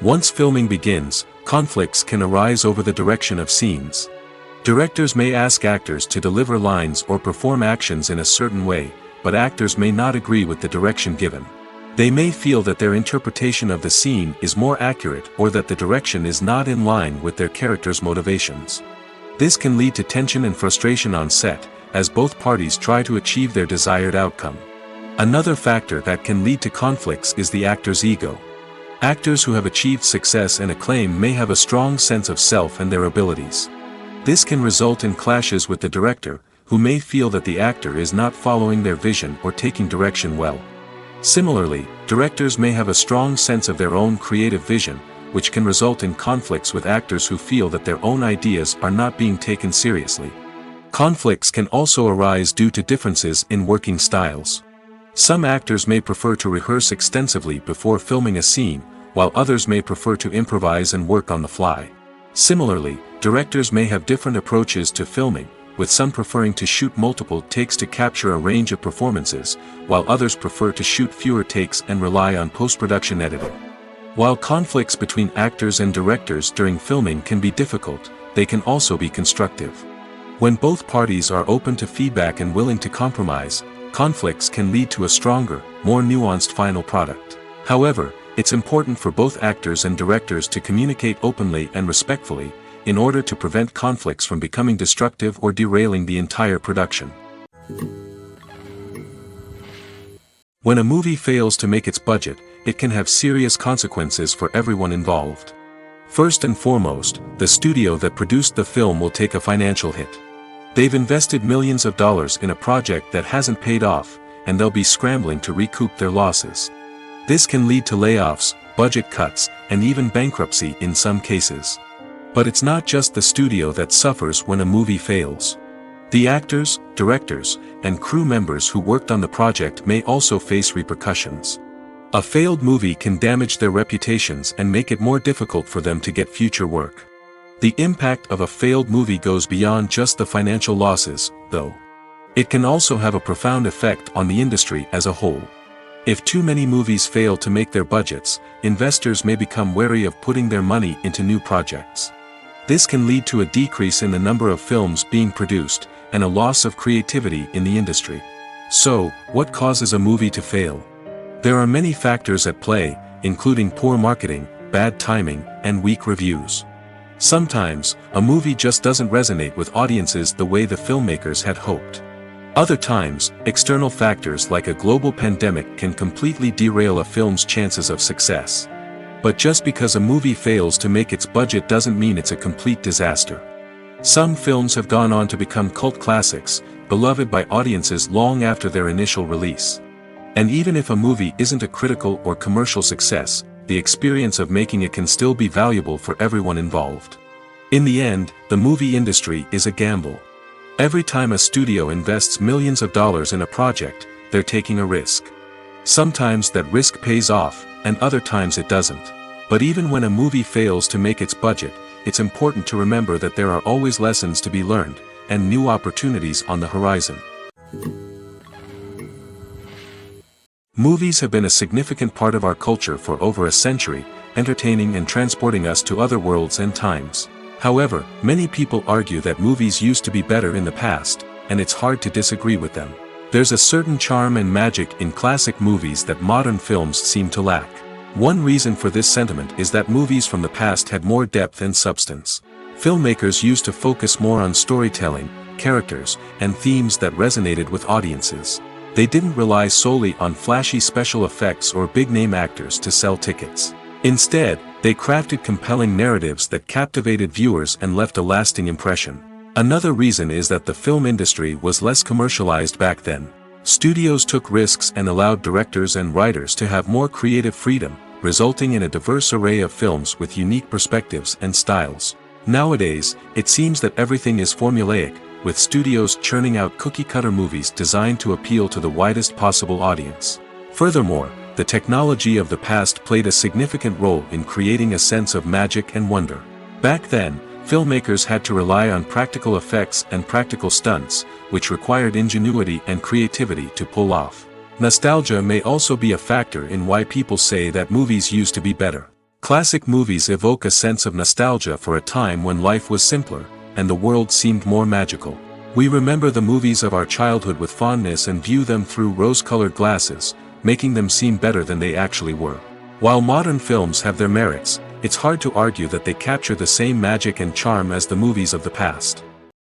Once filming begins, conflicts can arise over the direction of scenes. Directors may ask actors to deliver lines or perform actions in a certain way, but actors may not agree with the direction given. They may feel that their interpretation of the scene is more accurate or that the direction is not in line with their character's motivations. This can lead to tension and frustration on set, as both parties try to achieve their desired outcome. Another factor that can lead to conflicts is the actor's ego. Actors who have achieved success and acclaim may have a strong sense of self and their abilities. This can result in clashes with the director, who may feel that the actor is not following their vision or taking direction well. Similarly, directors may have a strong sense of their own creative vision, which can result in conflicts with actors who feel that their own ideas are not being taken seriously. Conflicts can also arise due to differences in working styles. Some actors may prefer to rehearse extensively before filming a scene, while others may prefer to improvise and work on the fly. Similarly, directors may have different approaches to filming, with some preferring to shoot multiple takes to capture a range of performances, while others prefer to shoot fewer takes and rely on post-production editing. While conflicts between actors and directors during filming can be difficult, they can also be constructive. When both parties are open to feedback and willing to compromise, conflicts can lead to a stronger, more nuanced final product. However, it's important for both actors and directors to communicate openly and respectfully, in order to prevent conflicts from becoming destructive or derailing the entire production. When a movie fails to make its budget, it can have serious consequences for everyone involved. First and foremost, the studio that produced the film will take a financial hit. They've invested millions of dollars in a project that hasn't paid off, and they'll be scrambling to recoup their losses. This can lead to layoffs, budget cuts, and even bankruptcy in some cases. But it's not just the studio that suffers when a movie fails. The actors, directors, and crew members who worked on the project may also face repercussions. A failed movie can damage their reputations and make it more difficult for them to get future work. The impact of a failed movie goes beyond just the financial losses, though. It can also have a profound effect on the industry as a whole. If too many movies fail to make their budgets, investors may become wary of putting their money into new projects. This can lead to a decrease in the number of films being produced, and a loss of creativity in the industry. So, what causes a movie to fail? There are many factors at play, including poor marketing, bad timing, and weak reviews. Sometimes, a movie just doesn't resonate with audiences the way the filmmakers had hoped. Other times, external factors like a global pandemic can completely derail a film's chances of success. But just because a movie fails to make its budget doesn't mean it's a complete disaster. Some films have gone on to become cult classics, beloved by audiences long after their initial release. And even if a movie isn't a critical or commercial success, the experience of making it can still be valuable for everyone involved. In the end, the movie industry is a gamble. Every time a studio invests millions of dollars in a project, they're taking a risk. Sometimes that risk pays off, and other times it doesn't. But even when a movie fails to make its budget, it's important to remember that there are always lessons to be learned, and new opportunities on the horizon. Movies have been a significant part of our culture for over a century, entertaining and transporting us to other worlds and times. However, many people argue that movies used to be better in the past, and it's hard to disagree with them. There's a certain charm and magic in classic movies that modern films seem to lack. One reason for this sentiment is that movies from the past had more depth and substance. Filmmakers used to focus more on storytelling, characters, and themes that resonated with audiences. They didn't rely solely on flashy special effects or big-name actors to sell tickets. Instead, they crafted compelling narratives that captivated viewers and left a lasting impression. Another reason is that the film industry was less commercialized back then. Studios took risks and allowed directors and writers to have more creative freedom, resulting in a diverse array of films with unique perspectives and styles. Nowadays, it seems that everything is formulaic, with studios churning out cookie-cutter movies designed to appeal to the widest possible audience. Furthermore, the technology of the past played a significant role in creating a sense of magic and wonder. Back then, filmmakers had to rely on practical effects and practical stunts, which required ingenuity and creativity to pull off. Nostalgia may also be a factor in why people say that movies used to be better. Classic movies evoke a sense of nostalgia for a time when life was simpler, and the world seemed more magical. We remember the movies of our childhood with fondness and view them through rose-colored glasses, making them seem better than they actually were. While modern films have their merits, it's hard to argue that they capture the same magic and charm as the movies of the past.